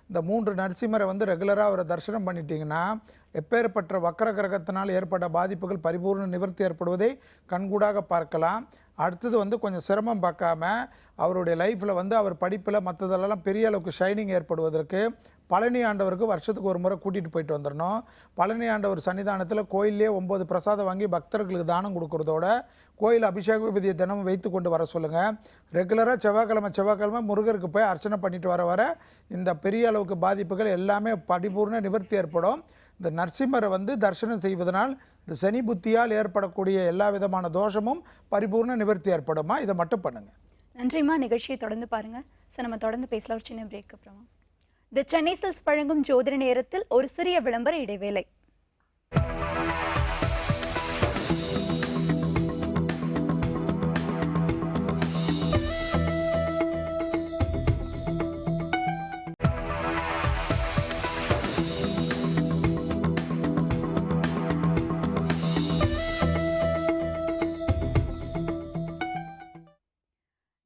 இந்த 3 நரசிம்மரை வந்து ரெகுலராக அவரை தரிசனம் பண்ணிட்டீங்கன்னா எப்பேற்பட்ட வக்கர கிரகத்தினால் ஏற்பட்ட பாதிப்புகள் பரிபூர்ண நிவர்த்தி ஏற்படுவதை கண்கூடாக பார்க்கலாம். அடுத்தது வந்து கொஞ்சம் சிரமம் பார்க்காம அவருடைய லைஃப்பில் வந்து அவர் படிப்பில் மற்றதெல்லாம் பெரிய அளவுக்கு ஷைனிங் ஏற்படுவதற்கு பழனி ஆண்டவருக்கு வருஷத்துக்கு ஒரு முறை கூட்டிகிட்டு போயிட்டு வந்துடணும். பழனி ஆண்டவர் சன்னிதானத்தில் கோயிலே 9 பிரசாதம் வாங்கி பக்தர்களுக்கு தானம் கொடுக்குறதோட கோயில் அபிஷேக விபதியை தினமும் வைத்து கொண்டு வர சொல்லுங்கள். ரெகுலராக செவ்வாய்க்கிழமை முருகருக்கு போய் அர்ச்சனை பண்ணிட்டு வர இந்த பெரிய அளவுக்கு பாதிப்புகள் எல்லாமே பரிபூர்ண நிவர்த்தி ஏற்படும். இந்த நரசிம்மரை வந்து தரிசனம் செய்வதனால் இந்த சனி புத்தியால் ஏற்படக்கூடிய எல்லா விதமான தோஷமும் பரிபூர்ண நிவர்த்தி ஏற்படுமா. இதை மட்டும் பண்ணுங்கள். நன்றிம்மா. நிகழ்ச்சியை தொடர்ந்து பாருங்கள். சார், நம்ம தொடர்ந்து பேசலாம் ஒரு சின்ன பிரேக் அப்புறமா. தி சென்னை சில்க்ஸ் வழங்கும் ஜோதிட நேரத்தில் ஒரு சிறிய விளம்பர இடைவேளை.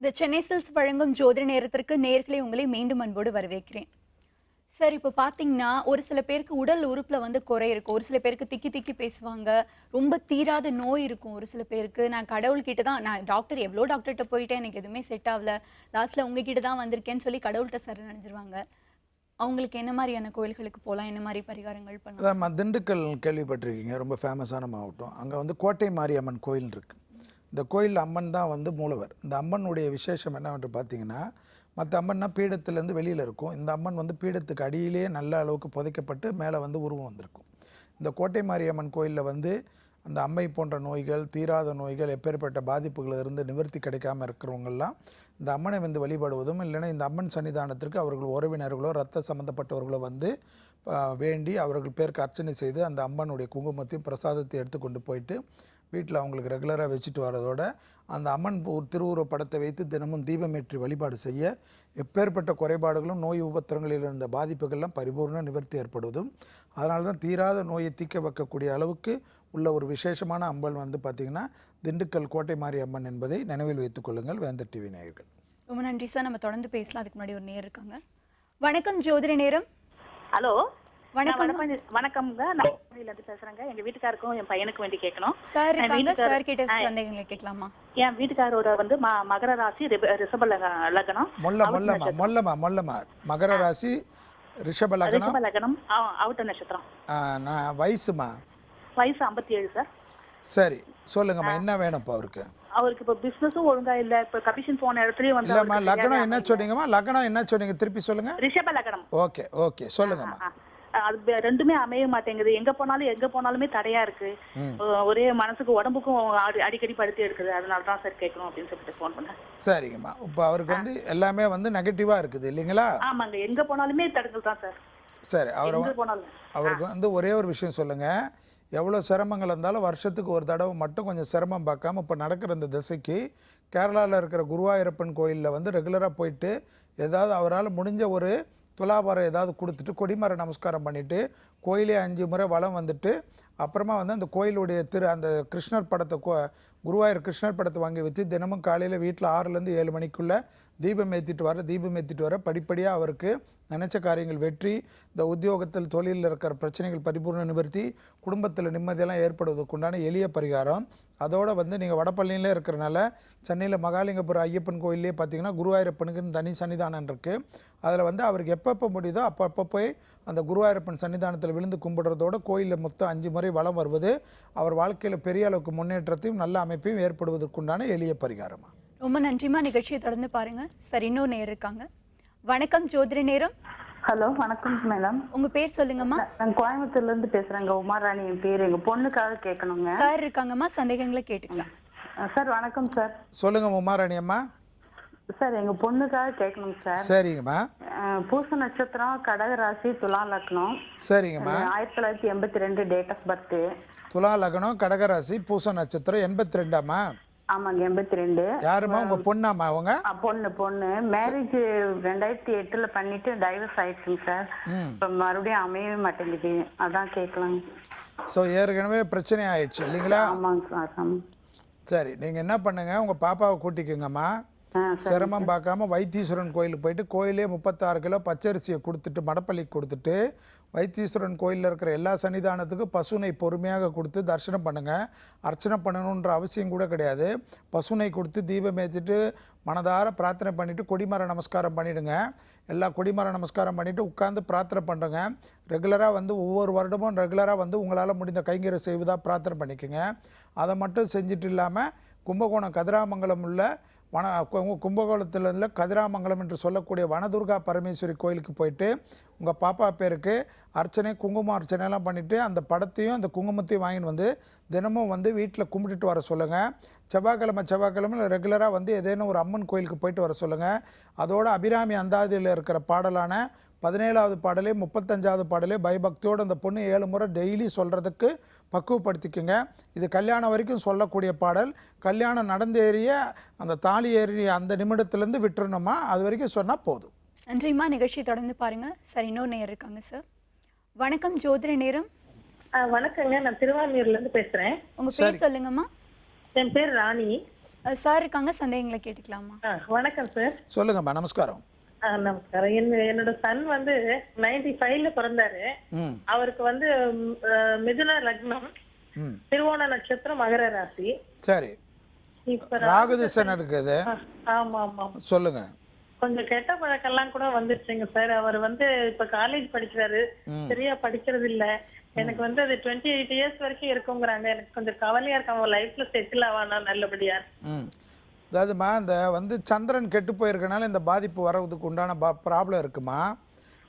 தி சென்னை சில்க்ஸ் வழங்கும் ஜோதிட நேரத்திற்கு நேர்களை உங்களை மீண்டும் அன்போடு வரவேற்கிறேன். சார், இப்போ பார்த்தீங்கன்னா ஒரு சில பேருக்கு உடல் உறுப்பில் வந்து குறை இருக்கும். ஒரு சில பேருக்கு திக்கி திக்கி பேசுவாங்க. ரொம்ப தீராத நோய் இருக்கும். ஒரு சில பேருக்கு நான் கடவுள்கிட்ட தான், நான் டாக்டர் எவ்வளோ டாக்டர்கிட்ட போயிட்டேன், எனக்கு எதுவுமே செட் ஆகல, லாஸ்ட்டில் உங்ககிட்ட தான் வந்திருக்கேன்னு சொல்லி கடவுள்கிட்ட சரணடைஞ்சிருவாங்க. அவங்களுக்கு என்ன மாதிரியான கோயில்களுக்கு போகலாம், என்ன மாதிரி பரிகாரங்கள் பண்ணலாம்? அதான் திண்டுக்கல் கேள்விப்பட்டிருக்கீங்க, ரொம்ப ஃபேமஸான மாவட்டம். அங்கே வந்து கோட்டை மாரியம்மன் கோயில் இருக்குது. இந்த கோயில் அம்மன் தான் வந்து மூலவர். இந்த அம்மனுடைய விசேஷம் என்னவென்று பார்த்தீங்கன்னா, மற்ற அம்மன்னா பீடத்துலேருந்து வெளியில் இருக்கும். இந்த அம்மன் வந்து பீடத்துக்கு அடியிலேயே நல்ல அளவுக்கு புதைக்கப்பட்டு மேலே வந்து உருவம் வந்திருக்கும். இந்த கோட்டை மாரியம்மன் கோயிலில் வந்து அந்த அம்மை போன்ற நோய்கள், தீராத நோய்கள், எப்பேற்பட்ட பாதிப்புகளில் இருந்து நிவர்த்தி கிடைக்காமல் இருக்கிறவங்கெல்லாம் இந்த அம்மனை வந்து வழிபடுவதும், இல்லைன்னா இந்த அம்மன் சன்னிதானத்திற்கு அவர்கள் உறவினர்களோ ரத்த சம்மந்தப்பட்டவர்களோ வந்து வேண்டி அவர்கள் பேருக்கு அர்ச்சனை செய்து அந்த அம்மனுடைய குங்குமத்தையும் பிரசாதத்தையும் எடுத்துக்கொண்டு போயிட்டு வீட்டில் அவங்களுக்கு ரெகுலராக வச்சுட்டு வரதோட அந்த அம்மன் திருவுருவ படத்தை வைத்து தினமும் தீபமேற்றி வழிபாடு செய்ய எப்பேற்பட்ட குறைபாடுகளும் நோய் உபத்திரங்களில் இருந்த பாதிப்புகள்லாம் பரிபூர்ண நிவர்த்தி ஏற்படுவதும், அதனால தான் தீராத நோயை தீக்க வைக்கக்கூடிய அளவுக்கு உள்ள ஒரு விசேஷமான அம்பல் வந்து பார்த்திங்கன்னா திண்டுக்கல் கோட்டை மாரி அம்மன் என்பதை நினைவில் வைத்துக் கொள்ளுங்கள் வேந்தர் டிவி நேயர்கள். ரொம்ப நன்றி சார். நம்ம தொடர்ந்து பேசலாம். அதுக்கு முன்னாடி ஒரு நேயர் இருக்காங்க. வணக்கம், ஜோதிட நேரம். ஹலோ, வணக்கம். வணக்கம்ங்க. நான் இருந்து பேசுறேங்க. எங்க வீட்டுக்காருக்கும் என் பையனுக்கு வேண்டி கேட்கணும். சார் இருக்காங்க, சார் கிட்ட சந்தேகங்களை கேட்கலாமா? என் வீட்டுக்காரோட வந்து மகர ராசி ரிஷப லக்னம். மொல்லமா மகர ராசி ரிஷப லக்னம் அவுட்ட நட்சத்திரம். வயசுமா? வயசு 57 சார். சரி, சொல்லுங்கம்மா, என்ன வேணும் அவருக்கு? அவருக்கு இப்போ பிசினஸும் ஒழுங்கா இல்ல. இப்ப கமிஷன் போன இடத்துலயும் வந்து இல்லம்மா, லக்னம் என்ன சொன்னீங்கம்மா? லக்னம் என்ன சொன்னீங்க, திருப்பி சொல்லுங்க. ரிஷப லக்னம். ஓகே சொல்லுங்கம்மா. அது ரெண்டுமே அமைய மாட்டேங்குது. எங்க போனாலுமே தடையா இருக்கு. ஒரே மனசுக்கு உடம்புக்கும் அடிக்கடி படுத்தி எடுக்குது. அதனாலதான் சார் கேட்கணும் அப்படின்னு சொல்லிட்டு போன் பண்ணேன். சரிங்கம்மா, இப்போ அவருக்கு வந்து எல்லாமே வந்து நெகட்டிவா இருக்குது இல்லைங்களா? ஆமாங்க, எங்க போனாலுமே தடங்கள் தான் சார். சரி, அவருக்கு வந்து ஒரே ஒரு விஷயம் சொல்லுங்க. எவ்வளோ சிரமங்கள் இருந்தாலும் வருஷத்துக்கு ஒரு தடவை மட்டும் கொஞ்சம் சிரமம் பார்க்காம இப்போ நடக்கிற இந்த திசைக்கு கேரளாவில் இருக்கிற குருவாயூரப்பன் கோயிலில் வந்து ரெகுலராக போயிட்டு ஏதாவது அவரால் முடிஞ்ச ஒரு துலாபாரம் ஏதாவது கொடுத்துட்டு கொடிமர நமஸ்காரம் பண்ணிவிட்டு கோயிலே 5 முறை வலம் வந்துட்டு அப்புறமா வந்து அந்த கோயிலுடைய அந்த கிருஷ்ணர் படத்தை குருவாயூர் கிருஷ்ணர் படத்தை வாங்கி வச்சு தினமும் காலையில் வீட்டில் 6லேருந்து 7 மணிக்குள்ளே தீபம் ஏற்றிட்டு வர படிப்படியாக அவருக்கு நினச்ச காரியங்கள் வெற்றி, இந்த உத்தியோகத்தில் தொழிலில் இருக்கிற பிரச்சனைகள் பரிபூர்ண நிவர்த்தி, குடும்பத்தில் நிம்மதியெல்லாம் ஏற்படுவதற்கு உண்டான எளிய பரிகாரம். அதோடு வந்து நீங்கள் வடபழனியிலே இருக்கிறனால சென்னையில் மகாலிங்கபுரம் ஐயப்பன் கோயிலே பார்த்தீங்கன்னா குருவாயூரப்பனுக்கு தனி சன்னிதானம் இருக்குது. அதில் வந்து அவருக்கு எப்பப்போ முடியுதோ அப்பப்போ போய் அந்த குருவாயூரப்பன் சன்னிதானத்தில் விழுந்து கும்பிடுறதோட கோயிலில் மொத்தம் 5 முறை வலம் வருவது அவர் வாழ்க்கையில் பெரிய அளவுக்கு முன்னேற்றத்தையும் நல்ல அமைப்பையும் ஏற்படுவதற்குண்டான எளிய பரிகாரமாக. ரொம்ப நன்றிமா. நிகழ்ச்சியை தொடர்ந்து பாருங்க. சரி, இன்னொரு நேரம் இருக்காங்க. வணக்கம், ஜோதிட நேரம். ஹலோ வணக்கம் மேடம். உங்க பேர் சொல்லுங்கம்மா. நான் கோயம்புத்தூர்ல இருந்து பேசுறேங்க. உமாராணி என் பேர். எங்க பொண்ணுக்காக கேட்கணுங்க. சார் இருக்காங்கம்மா, சந்தேகங்களை கேட்டுக்கலாம். சார் வணக்கம் சார். சொல்லுங்க உமாராணி அம்மா. சார் எங்க பொண்ணுக்காக கேட்கணுங்க சார். சரிங்கம்மா. பூச நட்சத்திரம், கடக ராசி, துலா லக்னம். சரிங்கம்மா. 1982 டேட் ஆஃப் பர்த். துலா லக்னம், கடகராசி, பூச நட்சத்திரம். 82ஆம்மா? ஆமாங்க 82. யாருமா உங்க பொண்ணாம்மா? அவங்க பொண்ணு மேரேஜ் 2008ல பண்ணிட்டு டைவர்ஸ் ஆயிடுச்சுங்க சார். இப்போ மறுபடியும் அமையவே மாட்டேங்குது, அதான் கேட்கலாங்க. ஸோ ஏற்கனவே பிரச்சனை ஆயிடுச்சு இல்லைங்களா? ஆமாங்க சார். சரி, நீங்கள் என்ன பண்ணுங்க, உங்கள் பாப்பாவை கூட்டிக்குங்கம்மா. சிரமம் பார்க்காம வைத்தீஸ்வரன் கோயிலுக்கு போயிட்டு கோயிலே 36 கிலோ பச்சரிசியை கொடுத்துட்டு மடப்பள்ளிக்கு கொடுத்துட்டு வைத்தீஸ்வரன் கோயிலில் இருக்கிற எல்லா சன்னிதானத்துக்கும் பசுனை பொறுமையாக கொடுத்து தரிசனம் பண்ணுங்கள். அர்ச்சனை பண்ணணுன்ற அவசியம் கூட கிடையாது. பசுனை கொடுத்து தீபம் ஏற்றிட்டு மனதார பிரார்த்தனை பண்ணிவிட்டு கொடிமர நமஸ்காரம் பண்ணிவிடுங்க. எல்லா கொடிமர நமஸ்காரம் பண்ணிவிட்டு உட்காந்து பிரார்த்தனை பண்ணுறங்க. ரெகுலராக வந்து ஒவ்வொரு வருடமும் ரெகுலராக வந்து உங்களால் முடிந்த கைங்கரை செய்வதாக பிரார்த்தனை பண்ணிக்கோங்க. அதை மட்டும் செஞ்சுட்டு இல்லாமல் கும்பகோணம் கதிராமங்கலம் உள்ள கும்பகோணத்தில் உள்ள கதிராமங்கலம் என்று சொல்லக்கூடிய வனதுர்கா பரமேஸ்வரி கோயிலுக்கு போயிட்டு உங்கள் பாப்பா பேருக்கு அர்ச்சனை குங்குமம் அர்ச்சனைலாம் பண்ணிவிட்டு அந்த படத்தையும் அந்த குங்குமத்தையும் வாங்கிட்டு வந்து தினமும் வந்து வீட்டில் கும்பிட்டுட்டு வர சொல்லுங்கள். செவ்வாய்க்கிழமை ரெகுலராக வந்து ஏதேனும் ஒரு அம்மன் கோயிலுக்கு போயிட்டு வர சொல்லுங்கள். அதோட அபிராமி அந்தாதியில் இருக்கிற பாடலான 17வது பாடலே 35வது பாடலே பயபக்தியோடு அந்த பொண்ணு 7 முறை டெய்லி சொல்கிறதுக்கு பக்குவப்படுத்திக்குங்க. இது கல்யாணம் வரைக்கும் சொல்லக்கூடிய பாடல். கல்யாணம் நடந்தேறிய அந்த தாலி ஏறிய அந்த நிமிடத்துலேருந்து விட்டுறணுமா, அது வரைக்கும் சொன்னால் போதும். நன்றிம்மா. நிகழ்ச்சி தொடர்ந்து பாருங்க. சார் இன்னொரு நேரம் இருக்காங்க சார். வணக்கம், ஜோதிட நேரம். வணக்கங்க, நான் திருவாரூர்ல இருந்து பேசுறேன். உங்க பேர் சொல்லுங்கம்மா. என் பேர் ராணி. சார் இருக்காங்க, சந்தேகங்களை கேட்டுக்கலாமா? வணக்கம் சார். சொல்லுங்கம்மா. நமஸ்காரம். நமஸ்காரம். என்னோட சன் வந்து 95ல பிறந்தாரு. அவருக்கு வந்து மிதுன லக்னம், திருவோண நட்சத்திரம், மகர ராசி. சரி, இப்ப ராகுதிசன் இருக்குது. ஆமா ஆமா. சொல்லுங்க. கொஞ்சம் கெட்ட பழக்கெல்லாம் கூட வந்துருச்சுங்க சார். அவர் வந்து இப்ப காலேஜ் படிக்கிறாரு, சரியா படிக்கிறது இல்ல. எனக்கு வந்து அது 28 இயர்ஸ் வரைக்கும் இருக்குங்கிறாங்க. எனக்கு கொஞ்சம் கவலையா இருக்கு. அவன் லைஃப்ல செட்டில் ஆவானா நல்லபடியா? அதாவதுமா, இந்த வந்து சந்திரன் கெட்டு போயிருக்கனால இந்த பாதிப்பு வர்றதுக்கு உண்டான ப்ராப்ளம் இருக்குமா.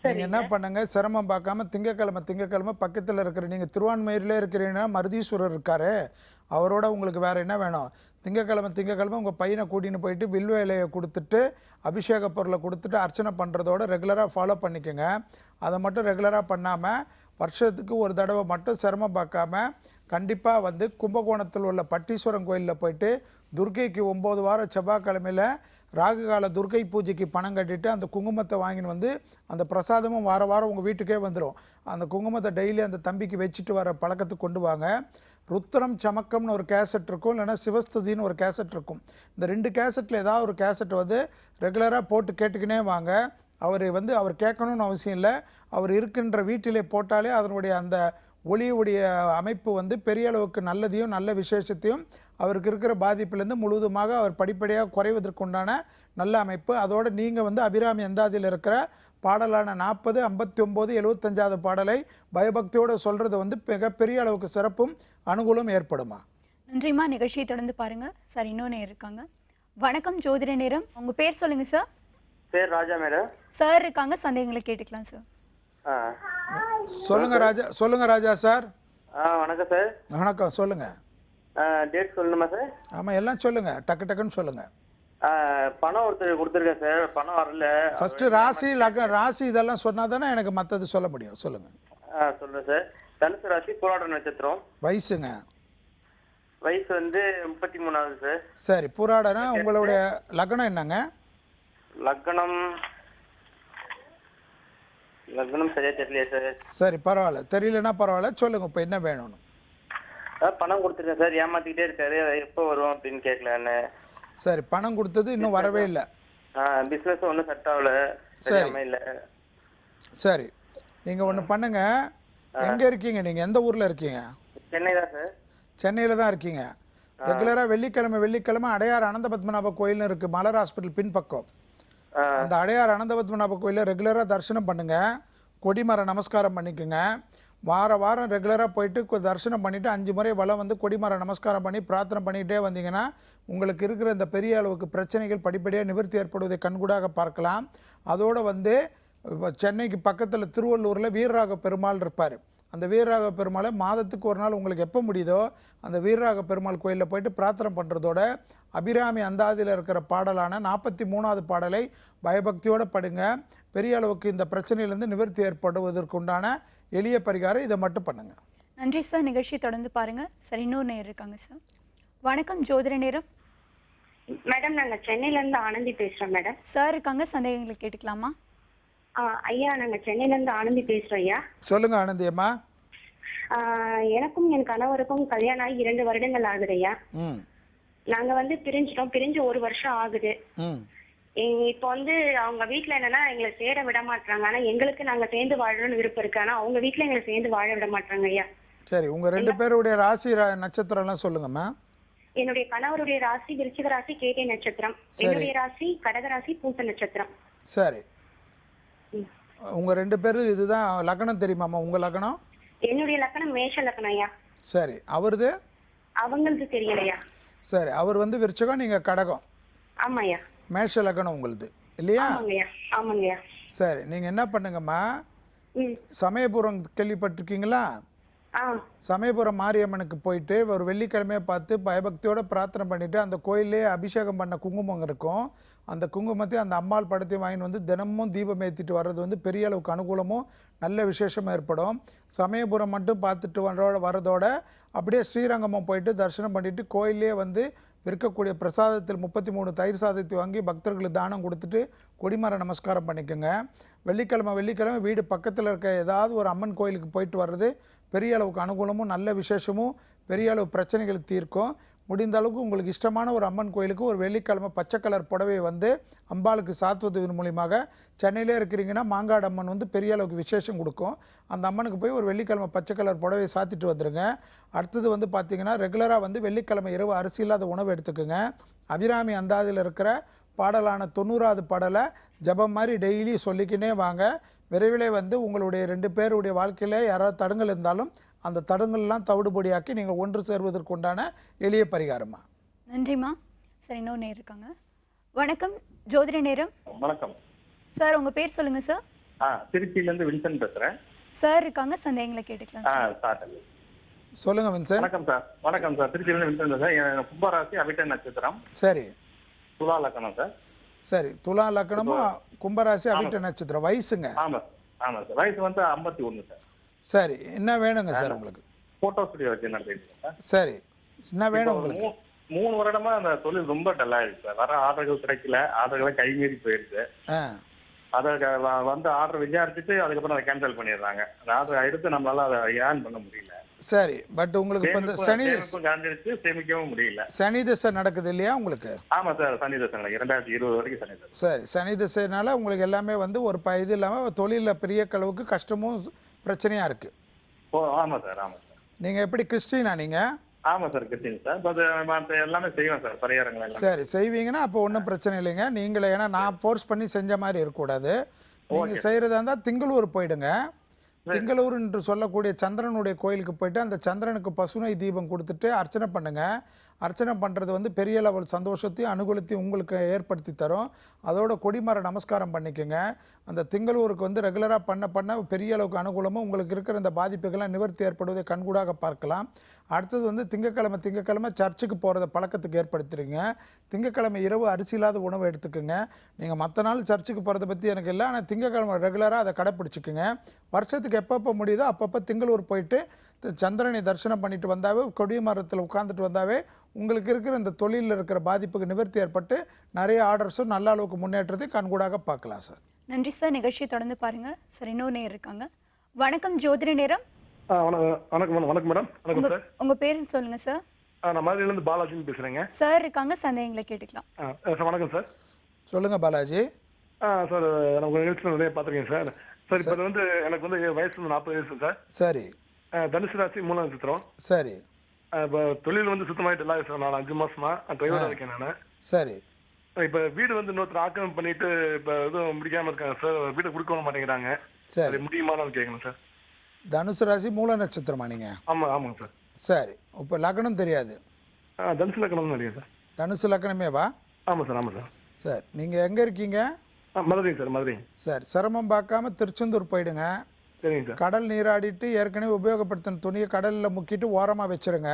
நீங்கள் என்ன பண்ணுங்க, சிரமம் பார்க்காம திங்கக்கிழமை பக்கத்தில் இருக்கிற நீங்கள் திருவான்மையூரில் இருக்கிறீங்கன்னா மருதீஸ்வரர் இருக்காரு, அவரோட உங்களுக்கு வேறு என்ன வேணும்? திங்கக்கிழமை உங்கள் பையனை கூட்டின்னு போயிட்டு வில்வ இலையை கொடுத்துட்டு அபிஷேக பொருளை கொடுத்துட்டு அர்ச்சனை பண்ணுறதோட ரெகுலராக ஃபாலோ பண்ணிக்கோங்க. அதை மட்டும் ரெகுலராக பண்ணாமல் வருஷத்துக்கு ஒரு தடவை மட்டும் சிரமம் பார்க்காம கண்டிப்பாக வந்து கும்பகோணத்தில் உள்ள பட்டீஸ்வரன் கோயிலில் போயிட்டு துர்க்கைக்கு 9 வாரம் செவ்வாய்க்கிழமையில் ராகு கால துர்க்கை பூஜைக்கு பணம் கட்டிட்டு அந்த குங்குமத்தை வாங்கின்னு வந்து அந்த பிரசாதமும் வாரம் உங்கள் வீட்டுக்கே வந்துடும். அந்த குங்குமத்தை டெய்லி அந்த தம்பிக்கு வச்சுட்டு வர பழக்கத்துக்கு கொண்டு வாங்க. ருத்ரம் சமக்கம்னு ஒரு கேசட் இருக்கும், இல்லைனா சிவஸ்துதின்னு ஒரு கேசட் இருக்கும். இந்த 2 கேசட்டில் ஏதாவது ஒரு கேசட் வந்து ரெகுலராக போட்டு கேட்டுக்கினே வாங்க. அவர் கேட்கணும்னு அவசியம் இல்லை. அவர் இருக்கின்ற வீட்டிலே போட்டாலே அதனுடைய அந்த ஒளியுடைய அமைப்பு வந்து பெரிய அளவுக்கு நல்லதையும் நல்ல விசேஷத்தையும் அவருக்கு இருக்கிற பாதிப்பிலேருந்து முழுவதுமாக அவர் படிப்படியாக குறைவதற்குண்டான நல்ல அமைப்பு. அதோடு நீங்கள் வந்து அபிராமி அந்தாதியில் இருக்கிற பாடலான 40, 59, 75வது பாடலை பயபக்தியோடு சொல்கிறது வந்து மிகப்பெரிய அளவுக்கு சிறப்பும் அனுகூலம் ஏற்படுமா. நன்றிம்மா. நிகழ்ச்சியை தொடர்ந்து பாருங்க. சார் இன்னொன்று இருக்காங்க. வணக்கம், ஜோதிட நேரம். உங்கள் பேர் சொல்லுங்கள் சார். பேர் ராஜா மேடம். சார் இருக்காங்க, சந்தேகங்களை கேட்டுக்கலாம் சார். சொல்லுங்க ராஜா சார். வணக்கம் சார். வணக்கம், சொல்லுங்க. டேட் சொல்லணுமா சார்? ஆமாம், எல்லாம் சொல்லுங்க, டக்குன்னு சொல்லுங்க. பணம் ஒருத்தர் கொடுத்துருக்கேன் சார், பணம் வரல. ஃபர்ஸ்ட் ராசி இதெல்லாம் சொன்னா தானே எனக்கு மற்றது சொல்ல முடியும். சொல்லுங்க. சொல்றேன் சார். தனுசு ராசி, பூராட நட்சத்திரம். வயசுங்க? வயசு வந்து 33ஆவது சார். சரி, பூராடனா உங்களுடைய லக்னம் என்னங்க? லக்னம் சரியா தெரியலையே சார். சரி, பரவாயில்ல, தெரியலன்னா பரவாயில்ல, சொல்லுங்க இப்போ என்ன வேணும்னு. பணம் கொடுத்துருக்கேன் சார், ஏமாத்திக்கிட்டே இருக்காரு, எப்போ வரும் அப்படின்னு கேட்கலான்னு. சரி, பணம் கொடுத்தது இன்னும் வரவே இல்லை. பிஸ்னஸ் ஒன்றும் செட் ஆகல. சரி இல்லை. சரி, நீங்கள் ஒன்று பண்ணுங்க. எங்கே இருக்கீங்க நீங்கள்? எந்த ஊரில் இருக்கீங்க? சென்னை தான் சார். சென்னையில் தான் இருக்கீங்க. ரெகுலராக வெள்ளிக்கிழமை அடையார் அனந்த பத்மநாப கோயில்னு இருக்குது, மலர் ஹாஸ்பிட்டல் பின்பக்கம். அந்த அடையார் அனந்த பத்மநாப கோயிலில் ரெகுலராக தரிசனம் பண்ணுங்கள். கொடிமர நமஸ்காரம் பண்ணிக்கோங்க. வாரம் ரெகுலராக போயிட்டு தரிசனம் பண்ணிவிட்டு 5 முறை வலம் வந்து கொடிமர நமஸ்காரம் பண்ணி பிரார்த்தனை பண்ணிக்கிட்டே வந்தீங்கன்னா உங்களுக்கு இருக்கிற இந்த பெரிய அளவுக்கு பிரச்சனைகள் படிப்படியாக நிவர்த்தி ஏற்படுவதை கண்கூடாக பார்க்கலாம். அதோடு வந்து இப்போ சென்னைக்கு பக்கத்தில் திருவள்ளூரில் வீரராக பெருமாள் இருப்பார். அந்த வீரராக பெருமாளை மாதத்துக்கு ஒரு நாள் உங்களுக்கு எப்போ முடியுதோ அந்த வீரராக பெருமாள் கோயிலில் போயிட்டு பிரார்த்தனை பண்ணுறதோட அபிராமி அந்தாதியில் இருக்கிற பாடலான 43வது பாடலை பயபக்தியோடு படுங்க. பெரிய அளவுக்கு இந்த பிரச்சனையிலேருந்து நிவர்த்தி ஏற்படுவதற்குண்டான எளிய பரிகாரம் இதை மட்டும் பண்ணுங்க. நன்றி சார். நிகழ்ச்சி தொடர்ந்து பாருங்க. சார் இன்னொரு நேரம் இருக்காங்க சார். வணக்கம், ஜோதிட நேரம். மேடம் நாங்க சென்னையில இருந்து ஆனந்தி பேசுறோம் மேடம். சார் இருக்காங்க, சந்தேகங்களை கேட்டுக்கலாமா? ஐயா நாங்க சென்னையில இருந்து ஆனந்தி பேசுறோம் ஐயா. சொல்லுங்க ஆனந்தி அம்மா. எனக்கும் என் கணவருக்கும் கல்யாணம் ஆகி 2 வருடங்கள் ஆகுது ஐயா. நாங்க வந்து பிரிஞ்சு 1 வருஷம் ஆகுது. இப்போ வந்து அவங்க வீட்டுல என்னன்னா எங்களை சேர விட மாட்டாங்க. ஆனா எங்களுக்கு நாங்க சேர்ந்து வாழணும்னு விருப்பம் இருக்கு. ஆனா அவங்க வீட்டுல எங்களை சேர்ந்து வாழ விட மாட்டாங்க ஐயா. சரி, உங்க 2 பேருடைய ராசி நட்சத்திரம் எல்லாம் சொல்லுங்கம்மா. என்னுடைய கணவருடைய ராசி விருச்சிக ராசி, கேட்டை நட்சத்திரம். என்னுடைய ராசி கடக ராசி, பூச நட்சத்திரம். சரி, உங்க 2 பேரும் இதுதான் லக்னம் தெரியுமாம்மா? உங்க லக்னம்? என்னுடைய லக்னம் மேஷ லக்னம் ஐயா. சரி, அவருது? அவங்களுக்கு தெரியலையா. சரி, அவர் வந்து விருச்சிகம், நீங்க கடகம். ஆமாய்யா. மேஷ லக்னம் உங்களுது இல்லையா? ஆமாங்கய்யா. ஆமாங்கய்யா. சரி, நீங்க என்ன பண்ணுங்கம்மா, சமயபுரம் கேள்விப்பட்டிருக்கீங்களா? சமயபுரம் மாரியம்மனுக்கு போயிட்டு ஒரு வெள்ளிக்கிழமையை பார்த்து பயபக்தியோட பிரார்த்தனை பண்ணிட்டு அந்த கோயிலே அபிஷேகம் பண்ண குங்குமம் இருக்கும். அந்த குங்குமத்தையும் அந்த அம்மாள் படத்தையும் வாங்கிட்டு வந்து தினமும் தீபம் ஏற்றிட்டு வர்றது வந்து பெரிய அளவுக்கு அனுகூலமும் நல்ல விசேஷமும் ஏற்படும். சமயபுரம் மட்டும் பார்த்துட்டு வரதோட அப்படியே ஸ்ரீரங்கமும் போயிட்டு தரிசனம் பண்ணிட்டு கோயிலே வந்து இருக்கக்கூடிய பிரசாதத்தில் 33 தயிர் சாதத்தை வாங்கி பக்தர்களுக்கு தானம் கொடுத்துட்டு கொடிமர நமஸ்காரம் பண்ணிக்கோங்க. வெள்ளிக்கிழமை வீடு பக்கத்தில் இருக்க ஏதாவது ஒரு அம்மன் கோயிலுக்கு போயிட்டு வர்றது பெரிய அளவுக்கு அனுகூலமும் நல்ல விசேஷமும் பெரிய அளவு பிரச்சனைகள் தீர்க்கும். முடிந்த அளவுக்கு உங்களுக்கு இஷ்டமான ஒரு அம்மன் கோயிலுக்கு ஒரு வெள்ளிக்கிழமை பச்சை கலர் புடவை வந்து அம்பாளுக்கு சாத்துவதன் மூலியமாக சென்னையிலே இருக்கிறீங்கன்னா மாங்காடு அம்மன் வந்து பெரிய அளவுக்கு விசேஷம் கொடுக்கும். அந்த அம்மனுக்கு போய் ஒரு வெள்ளிக்கிழமை பச்சை கலர் புடவையை சாத்திட்டு வந்துடுங்க. அடுத்தது வந்து பார்த்திங்கன்னா ரெகுலராக வந்து வெள்ளிக்கிழமை இரவு அரிசி இல்லாத உணவு எடுத்துக்கோங்க. அபிராமி அந்தாதியில் இருக்கிற பாடலான 90வது பாடலை ஜபம் மாதிரி டெய்லி சொல்லிக்கினே வாங்க. விரைவிலே வந்து உங்களுடைய 2 பேருடைய வாழ்க்கையில் யாராவது தடங்கள் இருந்தாலும் அந்த தடங்கள்லாம் தவிடுபடியாக்கி நீங்கள் ஒன்று சேர்வதற்கு உண்டான எளிய பரிகாரமா. நன்றிம்மா. சரி, இன்னொரு நேரம் இருக்காங்க. வணக்கம், ஜோதிட நேரம். வணக்கம் சார், உங்க பேர் சொல்லுங்க சார். திருச்சியிலேருந்து வின்சென்ட் பேசுகிறேன். சார் இருக்காங்க, சந்தேகங்களை கேட்டுக்கலாம். சொல்லுங்க வின்சென்ட். வணக்கம் சார். வணக்கம் சார். திருச்சியிலேருந்து வின்சென்ட் பேசுகிறேன். கும்பராசி அவிட்ட நட்சத்திரம். சரி. துலா லக்கணம் சார். சரி, துலா லக்கணமும் கும்பராசி அவிட்ட நட்சத்திரம். வயசுங்க? ஆமாம் சார். வயசு வந்து 51 சார். சரி, என்ன வேணுங்க சார் உங்களுக்கு? ஃபோட்டோ ஸ்டுடியோ வச்சு நடத்திட்டு சார். சரி, என்ன வேணும் உங்களுக்கு? 3 வருடமா அந்த தொழில் ரொம்ப டல்லாயிடுச்சு சார். வர ஆர்டர்கள் கிடைக்கல, ஆர்டர்களை கைமீறி போயிடுச்சு. அதை வந்து ஆர்டர் விசாரிச்சுட்டு அதுக்கப்புறம் அதை கேன்சல் பண்ணிடுறாங்க. அந்த ஆர்டர் எடுத்து நம்மளால அதை ஏர்ன் பண்ண முடியல. சரி, பட் உங்களுக்கு இப்போ இந்த சனி சேமிக்கவும் முடியல. சனி தசை நடக்குது இல்லையா உங்களுக்கு? ஆமா சார், சனி தசை நடக்குது. 2020 வரைக்கும் சனி தசை. சரி, சனி தசைனால உங்களுக்கு எல்லாமே வந்து ஒரு இது இல்லாமல் தொழிலில் பெரிய அளவுக்கு கஷ்டமும் பிரச்சனையாக இருக்குது. ஓ ஆமாம் சார். ஆமாம் சார். நீங்கள் எப்படி கிறிஸ்டினா நீங்கள்? ஆமாம் சார், கிறிஸ்டின் சார். மற்ற எல்லாமே செய்வேன் சார், பரிகாரங்கள் எல்லாம். சரி, செய்வீங்கன்னா அப்போ ஒன்றும் பிரச்சனை இல்லைங்க. நீங்களே, ஏன்னா நான் ஃபோர்ஸ் பண்ணி செஞ்ச மாதிரி இருக்கக்கூடாது. நீங்கள் செய்கிறதா இருந்தால் திங்களூர் போயிடுங்க. திங்களூர் என்று சொல்லக்கூடிய சந்திரனுடைய கோயிலுக்கு போயிட்டு அந்த சந்திரனுக்கு பசுனை தீபம் கொடுத்துட்டு அர்ச்சனை பண்ணுங்க. அர்ச்சனை பண்ணுறது வந்து பெரிய லெவல் சந்தோஷத்தையும் அனுகூலத்தையும் உங்களுக்கு ஏற்படுத்தி தரும். அதோட கொடிமர நமஸ்காரம் பண்ணிக்கோங்க. அந்த திங்களூருக்கு வந்து ரெகுலராக பண்ண பெரிய அளவுக்கு அனுகூலமும் உங்களுக்கு இருக்கிற இந்த பாதிப்புகள்லாம் நிவர்த்தி ஏற்படுவதை கண்கூடாக பார்க்கலாம். அடுத்தது வந்து திங்கக்கிழமை சர்ச்சுக்கு போகிறத பழக்கத்துக்கு ஏற்படுத்துறீங்க. திங்கக்கிழமை இரவு அரிசி இல்லாத உணவு எடுத்துக்கோங்க. நீங்கள் மற்ற நாள் சர்ச்சுக்கு போகிறத பற்றி எனக்கு இல்லை, ஆனால் திங்கக்கிழமை ரெகுலராக அதை கடைப்பிடிச்சிக்குங்க. வருஷத்துக்கு எப்பப்போ முடியுதோ அப்பப்போ திங்களூர் போயிட்டு சந்திரனை தரிசனம் பண்ணிட்டு வந்தாவே, கொடிய மரத்தில் உட்காந்துட்டு வந்தாவே உங்களுக்கு இருக்கிற இந்த தொழிலில் இருக்கிற பாதிப்புக்கு நிவர்த்தி ஏற்பட்டு நிறைய ஆர்டர்ஸும் நல்ல அளவுக்கு முன்னேற்றத்தை கண்கூடாக பார்க்கலாம் சார். நன்றி சார். நிகழ்ச்சியை தொடர்ந்து பாருங்க. சார் இன்னொரு நேரம் இருக்காங்க. வணக்கம், ஜோதிட நேரம். வணக்கம் மேடம். வணக்கம் சார். உங்க பேர் சொல்லுங்க சார். நான் மதுரையிலேருந்து பாலாஜி பேசுறேங்க. சார் இருக்காங்க, சந்தேகங்களை கேட்டுக்கலாம். சார் வணக்கம் சார். சொல்லுங்க பாலாஜி. சார் நான் உங்கள் நிகழ்ச்சியில் நிறைய பார்த்துருக்கேன் சார். சார் இப்போ வந்து எனக்கு வந்து வயசு 40 வயசு சார். சரி. தனுசு ராசி 3 நட்சத்திரம். சரி. இப்போ தொழில் வந்து சுத்தமாயிட்டு இல்லை சார். நான் 5 மாசமா டிரைவராக இருக்கேன் நான். சரி. இப்போ வீடு வந்து இன்னொருத்தர் ஆக்கிரமம் பண்ணிட்டு இப்போ எதுவும் முடிக்காமல் இருக்காங்க சார். வீட்டை கொடுக்க மாட்டேங்கிறாங்க. சரி, முடியுமான்னு கேட்கணும் சார். தனுசு ராசி மூல நட்சத்திரமா நீங்கள்? ஆமாங்க சார். சரி, இப்போ லக்னம் தெரியாது? தனுசு லக்கணம் தெரியும் சார். தனுசு லக்னமே வா? ஆமாம் சார். சார் நீங்கள் எங்கே இருக்கீங்க? மதுரைங்க சார், மதுரை. சரி, சிரமம் பார்க்காம திருச்செந்தூர் போயிடுங்க. சரிங்க சார். கடல் நீராடிட்டு ஏற்கனவே உபயோகப்படுத்தின துணியை கடலில் முக்கிட்டு ஓரமாக வச்சுருங்க.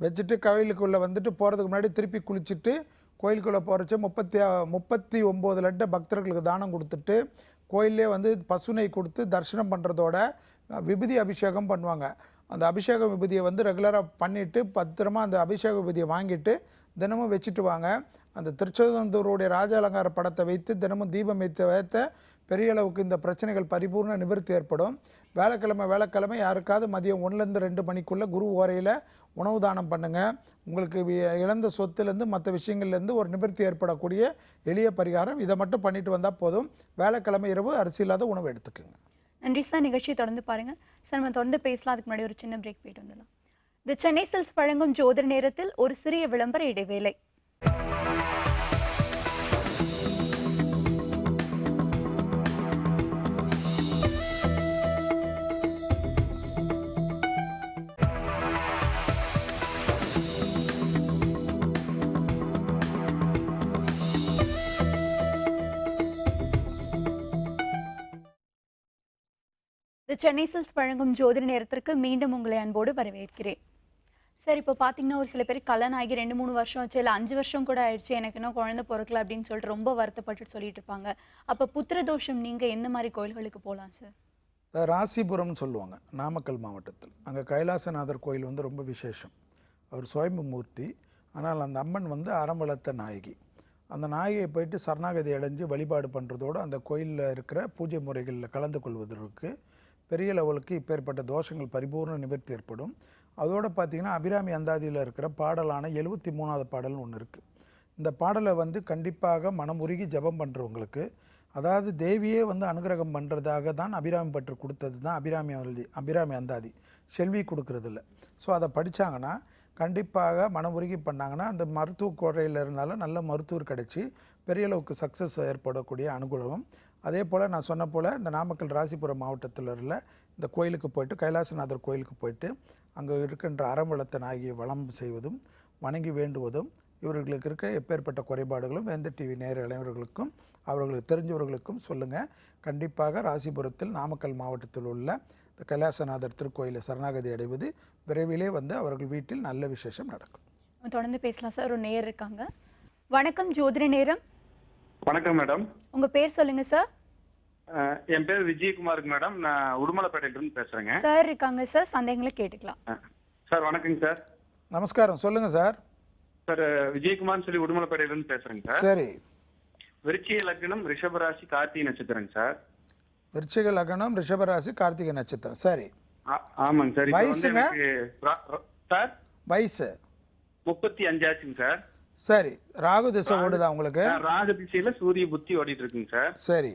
வச்சுட்டு கோயிலுக்குள்ளே வந்துட்டு போகிறதுக்கு முன்னாடி திருப்பி குளிச்சுட்டு கோயிலுக்குள்ளே போகிறச்ச 39 லட்டை பக்தர்களுக்கு தானம் கொடுத்துட்டு கோயிலே வந்து பசுனை கொடுத்து தரிசனம் பண்ணுறதோட விபூதி அபிஷேகம் பண்ணுவாங்க. அந்த அபிஷேக விபூதியை வந்து ரெகுலராக பண்ணிவிட்டு பத்திரமா அந்த அபிஷேக விபூதியை வாங்கிட்டு தினமும் வச்சுட்டு வாங்க. அந்த திருச்செந்தூருடைய ராஜ அலங்கார படத்தை வைத்து தினமும் தீபம் வைத்த பெரிய அளவுக்கு இந்த பிரச்சனைகள் பரிபூர்ண நிவர்த்தி ஏற்படும். வேலைக்கிழமை யாருக்காவது மதியம் 1லேருந்து 2 மணிக்குள்ளே குரு ஓரையில் உணவு தானம் பண்ணுங்கள். உங்களுக்கு இழந்த சொத்துலேருந்து மற்ற விஷயங்கள்லேருந்து ஒரு நிவர்த்தி ஏற்படக்கூடிய எளிய பரிகாரம். இதை மட்டும் பண்ணிட்டு வந்தால் போதும். வேலைக்கிழமை இரவு அரிசி இல்லாத உணவு எடுத்துக்குங்க. நன்றி சார். நிகழ்ச்சியை தொடர்ந்து பாருங்கள் சார். நம்ம தொடர்ந்து பேசலாம். அதுக்கு முன்னாடி ஒரு சின்ன பிரேக் போயிட்டு வந்துடலாம். தி சென்னை சில்க்ஸ் வழங்கும் ஜோதிட நேரத்தில் ஒரு சிறிய விளம்பர இடைவேளை. சென்னை சில்க்ஸ் வழங்கும் ஜோதிட நேரத்திற்கு மீண்டும் உங்களை அன்போடு வரவேற்கிறேன். சார், இப்போ பார்த்தீங்கன்னா ஒரு சில பேர் கல்யாணம் ஆகி 2-3 வருஷம் ஆச்சு, இல்லை 5 வருஷம் கூட ஆயிடுச்சு, எனக்கு இன்னும் குழந்தை பிறக்கல அப்படின்னு சொல்லிட்டு ரொம்ப வருத்தப்பட்டு சொல்லிட்டு இருப்பாங்க. அப்போ புத்திர தோஷம் நீங்கள் எந்த மாதிரி கோயில்களுக்கு போகலாம் சார்? ராசிபுரம்னு சொல்லுவாங்க, நாமக்கல் மாவட்டத்தில். அங்கே கைலாசநாதர் கோயில் வந்து ரொம்ப விசேஷம். அவர் சுயம்பு மூர்த்தி. ஆனால் அந்த அம்மன் வந்து அறம் வளர்த்த நாயகி. அந்த நாயகியை போயிட்டு சரணாகதி அடைஞ்சு வழிபாடு பண்ணுறதோடு அந்த கோயிலில் இருக்கிற பூஜை முறைகளில் கலந்து கொள்வதற்கு பெரிய லெவலுக்கு இப்பேற்பட்ட தோஷங்கள் பரிபூர்ண நிவர்த்தி ஏற்படும். அதோடு பார்த்திங்கன்னா அபிராமி அந்தாதியில் இருக்கிற பாடலான 73வது பாடல்னு ஒன்று இருக்குது. இந்த பாடலை வந்து கண்டிப்பாக மனமுருகி ஜபம் பண்ணுறவங்களுக்கு, அதாவது தேவியே வந்து அனுகிரகம் பண்ணுறதாக தான் அபிராமி பற்று கொடுத்தது தான் அபிராமி அந்தாதி, செல்வி கொடுக்கறதில்ல. ஸோ அதை படித்தாங்கன்னா கண்டிப்பாக மனமுருகி பண்ணாங்கன்னா அந்த மருத்துவ குறையில் இருந்தாலும் நல்ல மருத்துவர் கிடச்சி பெரிய அளவுக்கு சக்ஸஸ் ஏற்படக்கூடிய அனுகூலம். அதே போல் நான் சொன்ன போல் இந்த நாமக்கல் ராசிபுரம் மாவட்டத்தில் உள்ள இந்த கோயிலுக்கு போயிட்டு கைலாசநாதர் கோயிலுக்கு போயிட்டு அங்கே இருக்கின்ற அறம் வளர்த்த நாயகியை வளம் செய்வதும் வணங்கி வேண்டுவதும் இவர்களுக்கு இருக்க எப்பேற்பட்ட குறைபாடுகளும் எந்த டிவி நேர இளைஞர்களுக்கும் அவர்களுக்கு தெரிஞ்சவர்களுக்கும் சொல்லுங்கள். கண்டிப்பாக ராசிபுரத்தில் நாமக்கல் மாவட்டத்தில் உள்ள இந்த கைலாசநாதர் திருக்கோயிலை சரணாகதி அடைவது விரைவிலே வந்து அவர்கள் வீட்டில் நல்ல விசேஷம் நடக்கும். தொடர்ந்து பேசலாம் சார். ஒரு நேயர் இருக்காங்க. வணக்கம், ஜோதிட நேரம். வணக்கம் மேடம். உங்க பேர் சொல்லுங்க சார். என் பேர் விஜயகுமாருக்கு மேடம். நான் உடுமலைப்பேட்டையிலிருந்து பேசுறேங்க. சார் இருக்காங்க சார், சந்தேகங்களை கேட்டுக்கலாம். சார் வணக்கங்க சார். நமஸ்காரம், சொல்லுங்க சார். சார் விஜயகுமார்னு சொல்லி உடுமலைப்பேட்டையிலிருந்து பேசுறேங்க சார். சரி. விருச்சிக லக்னம் ரிஷபராசி கார்த்திகை நட்சத்திரங்க சார். விருச்சிக லக்னம் ரிஷபராசி கார்த்திகை நட்சத்திரம். சரி. ஆமாங்க சார். வயசுங்க சார்? வயசு 35 ஆச்சுங்க சார். சரி. ராகு திசை ஓடுதா உங்களுக்கு? ராகு திசையில சூரிய புத்தி ஓடிட்டு இருக்குங்க சார். சரி.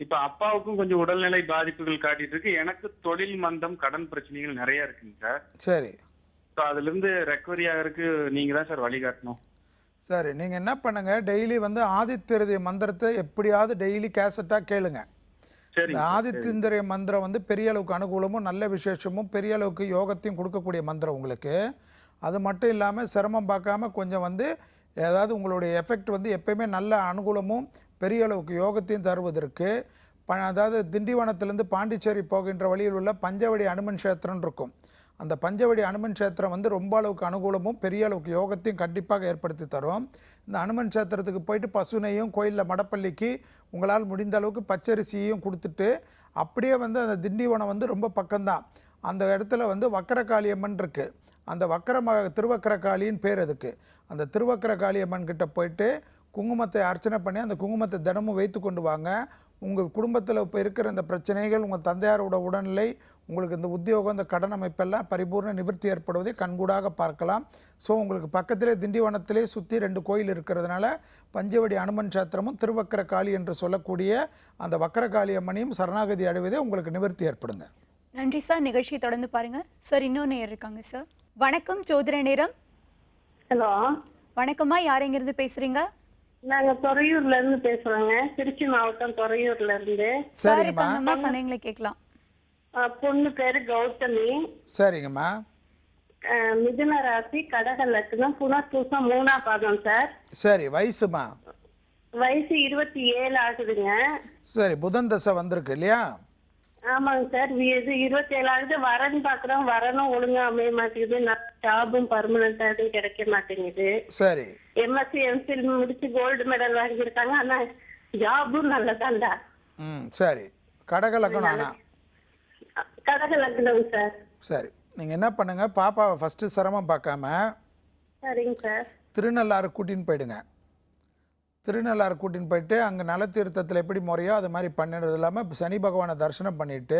இப்ப அப்பாவுக்கும் கொஞ்சம் உடல்நிலை பாதிப்புகள் காட்டிட்டு இருக்கு. எனக்கு தொழில் மந்தம், கடன் பிரச்சனைகள் நிறைய இருக்குங்க சார். சரி. அதுல இருந்து ரெக்கவரி ஆகிறதுக்கு நீங்க தான் சார் வழிகாட்டணும். சரி, நீங்க என்ன பண்ணுங்க, டெய்லி வந்து ஆதித்ய மந்திரத்தை எப்படியாவது டெய்லி கேசட்டா கேளுங்க. இந்த ஆதித்ய மந்திரம் வந்து பெரிய அளவுக்கு அனுகூலமும் நல்ல விசேஷமும் பெரிய அளவுக்கு யோகத்தையும் கொடுக்கக்கூடிய மந்திரம் உங்களுக்கு. அது மட்டும் இல்லாமல் சிரமம் பார்க்காம கொஞ்சம் வந்து ஏதாவது உங்களுடைய எஃபெக்ட் வந்து எப்பயுமே நல்ல அனுகூலமும் பெரிய அளவுக்கு யோகத்தையும் தருவதற்கு அதாவது திண்டிவனத்திலேருந்து பாண்டிச்சேரி போகின்ற வழியில் உள்ள பஞ்சவடி அனுமன் கஷேத்திரம் இருக்கும். அந்த பஞ்சவடி அனுமன் கஷேத்திரம் வந்து ரொம்ப அளவுக்கு அனுகூலமும் பெரிய அளவுக்கு யோகத்தையும் கண்டிப்பாக ஏற்படுத்தி தரும். இந்த அனுமன் கஷேத்திரத்துக்கு போயிட்டு பசுனையும் கோயிலில் மடப்பள்ளிக்கு உங்களால் முடிந்த அளவுக்கு பச்சரிசியையும் கொடுத்துட்டு அப்படியே வந்து அந்த திண்டிவனம் வந்து ரொம்ப பக்கம்தான். அந்த இடத்துல வந்து வக்கரகாளியம்மன் இருக்குது. அந்த திருவக்கரகாளின்னு பேர் அதுக்கு. அந்த திருவக்கரகாளியம்மன் கிட்ட போயிட்டு குங்குமத்தை அர்ச்சனை பண்ணி அந்த குங்குமத்தை தினமும் வைத்து கொண்டு வாங்க. உங்கள் குடும்பத்தில் இப்போ இருக்கிற இந்த பிரச்சனைகள், உங்கள் தந்தையாரோட உடல்நிலை, உங்களுக்கு இந்த உத்தியோகம், இந்த கடன் அமைப்பெல்லாம் பரிபூர்ண நிவர்த்தி ஏற்படுவதை கண்கூடாக பார்க்கலாம். ஸோ உங்களுக்கு பக்கத்திலே திண்டிவனத்திலே சுற்றி 2 கோயில் இருக்கிறதுனால பஞ்சவடி அனுமன் கஷேத்திரமும் திருவக்கரகாளி என்று சொல்லக்கூடிய அந்த வக்கரகாளி அம்மனையும் சரணாகதி அடைவதே உங்களுக்கு நிவர்த்தி ஏற்படுங்க. நன்றி சார். நிகழ்ச்சியை தொடர்ந்து பாருங்க. சார் இன்னொன்று நேரம் இருக்காங்க சார். வணக்கம், ஜோதிட நேரம். ஹலோ. வணக்கம்மா, யார் எங்கிருந்து பேசுறீங்க? நாங்க துறையூர்ல இருந்து பேசுறோங்க. திருச்சி மாவட்டம் துறையூர்ல இருந்து. சரிங்கம்மா, சந்தேகங்களை கேட்கலாம். பொண்ணு பேரு கௌதமி. சரிங்கம்மா. மிதுன ராசி, கடக லக்னம், புனர்பூசம் 3ஆம் பாதம் சார். சரி. வயசுமா? வயசு 27 ஆகுதுங்க. சரி, புதன் தசை வந்திருக்கு இல்லையா? ஆமாங்க சார். இது 27 ஆகுது. வரன் பாக்குறோம், வரனும் ஒழுங்கா அமைய மாட்டேங்குது. ஜாபும் பர்மனண்டா எதுவும் கிடைக்க மாட்டேங்குது. சரி. எம்எஸ்சி எம்ஃபில் முடிச்சு கோல்டு மெடல் வாங்கியிருக்காங்க. ஆனா ஜாபும் நல்லதாண்டா. சரி. கடக லக்னம் ஆனா? கடக லக்னம் சார். சரி, நீங்கள் என்ன பண்ணுங்க, பாப்பாவை ஃபஸ்ட்டு சிரமம் பார்க்காம சரிங்க சார். திருநள்ளாறு கூட்டின்னு போயிடுங்க. திருநள்ளாறு கூட்டின்னு போயிட்டு அங்கே நலத்தீர்த்தத்தில் எப்படி முறையோ அது மாதிரி பண்ணிடுறது இல்லாமல் சனி பகவானை தரிசனம் பண்ணிவிட்டு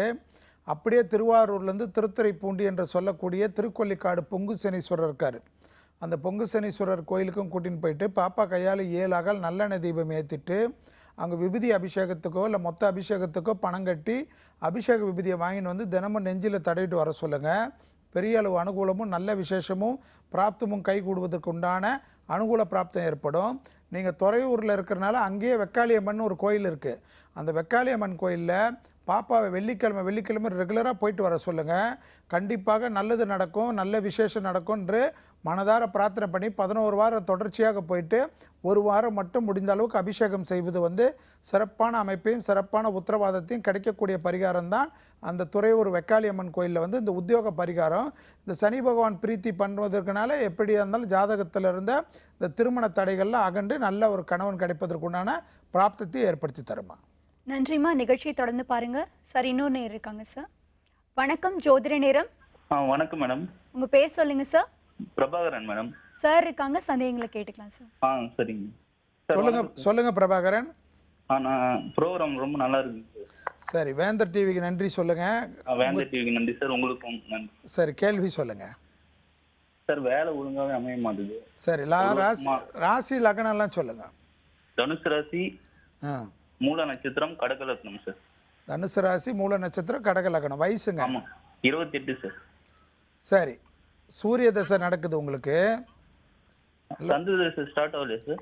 அப்படியே திருவாரூர்லேருந்து திருத்துறைப்பூண்டி என்று சொல்லக்கூடிய திருக்கொல்லிக்காடு பொங்கு சனீஸ்வரர் இருக்கார். அந்த பொங்கு சனீஸ்வரர் கோயிலுக்கும் கூட்டின்னு போயிட்டு பாப்பா கையால் 7 அகல் நல்லெண்ணெய் தீபம் ஏற்றிட்டு அங்கே விபூதி அபிஷேகத்துக்கோ இல்லை மொத்த அபிஷேகத்துக்கோ பணம் கட்டி அபிஷேக விபூதியை வாங்கின்னு வந்து தினமும் நெஞ்சில் தடவிட்டு வர சொல்லுங்கள். பெரிய அளவு அனுகூலமும் நல்ல விசேஷமும் பிராப்தமும் கைகூடுவதற்கு உண்டான அனுகூல பிராப்தம் ஏற்படும். நீங்கள் துறையூரில் இருக்கிறனால அங்கேயே வெக்காளியம்மன் ஒரு கோயில் இருக்குது. அந்த வெக்காளியம்மன் கோயிலில் பாப்பாவை வெள்ளிக்கிழமை ரெகுலராக போயிட்டு வர சொல்லுங்கள். கண்டிப்பாக நல்லது நடக்கும், நல்ல விசேஷம் நடக்கும்ன்று மனதார பிரார்த்தனை பண்ணி 11 வாரம் தொடர்ச்சியாக போயிட்டு 1 வாரம் மட்டும் முடிந்த அளவுக்கு அபிஷேகம் செய்வது வந்து சிறப்பான அமைப்பையும் சிறப்பான உத்தரவாதத்தையும் கிடைக்கக்கூடிய பரிகாரம் தான் அந்த துறையூர் வெக்காளியம்மன் கோயிலில் வந்து இந்த உத்தியோக பரிகாரம். இந்த சனி பகவான் பிரீத்தி பண்ணுவதற்குனால எப்படியா இருந்தாலும் ஜாதகத்தில் இருந்த இந்த திருமண தடைகள்லாம் அகண்டு நல்ல ஒரு கணவன் கிடைப்பதற்குண்டான பிராப்தத்தை ஏற்படுத்தி தருமா. நன்றிம்மா. நிகழ்ச்சியை தொடர்ந்து பாருங்க. சார், இன்னொரு நேரம் இருக்காங்க சார். வணக்கம், ஜோதிட நேரம். வணக்கம் மேடம். உங்க பேர் சொல்லுங்க சார். பிரபாகரன் மேடம். சார் இருக்காங்க, சந்தேகங்களை கேட்டுக்கலாம் சார். சரிங்க. சொல்லுங்க பிரபாகரன். நான் ப்ரோக்ராம் ரொம்ப நல்லா இருக்கு சார். சரி, வேந்தர் டிவிக்கு நன்றி சொல்லுங்க. வேந்தர் டிவிக்கு நன்றி சார். உங்களுக்கும் நன்றி. சரி, கேள்வி சொல்லுங்க சார். வேலை ஒழுங்காவே அமைய மாட்டேங்குது. சரி, ராசி லக்னம்லாம் சொல்லுங்க. தனுசு ராசி, மூல நட்சத்திரம், கடக லக்னம் சார். தனுசு ராசி, மூல நட்சத்திரம், கடக லக்னம். வயசுங்க? 28 சார். சரி, சூரிய தசை நடக்குது உங்களுக்கு? சந்திர தசை ஸ்டார்ட் ஆகலையா சார்?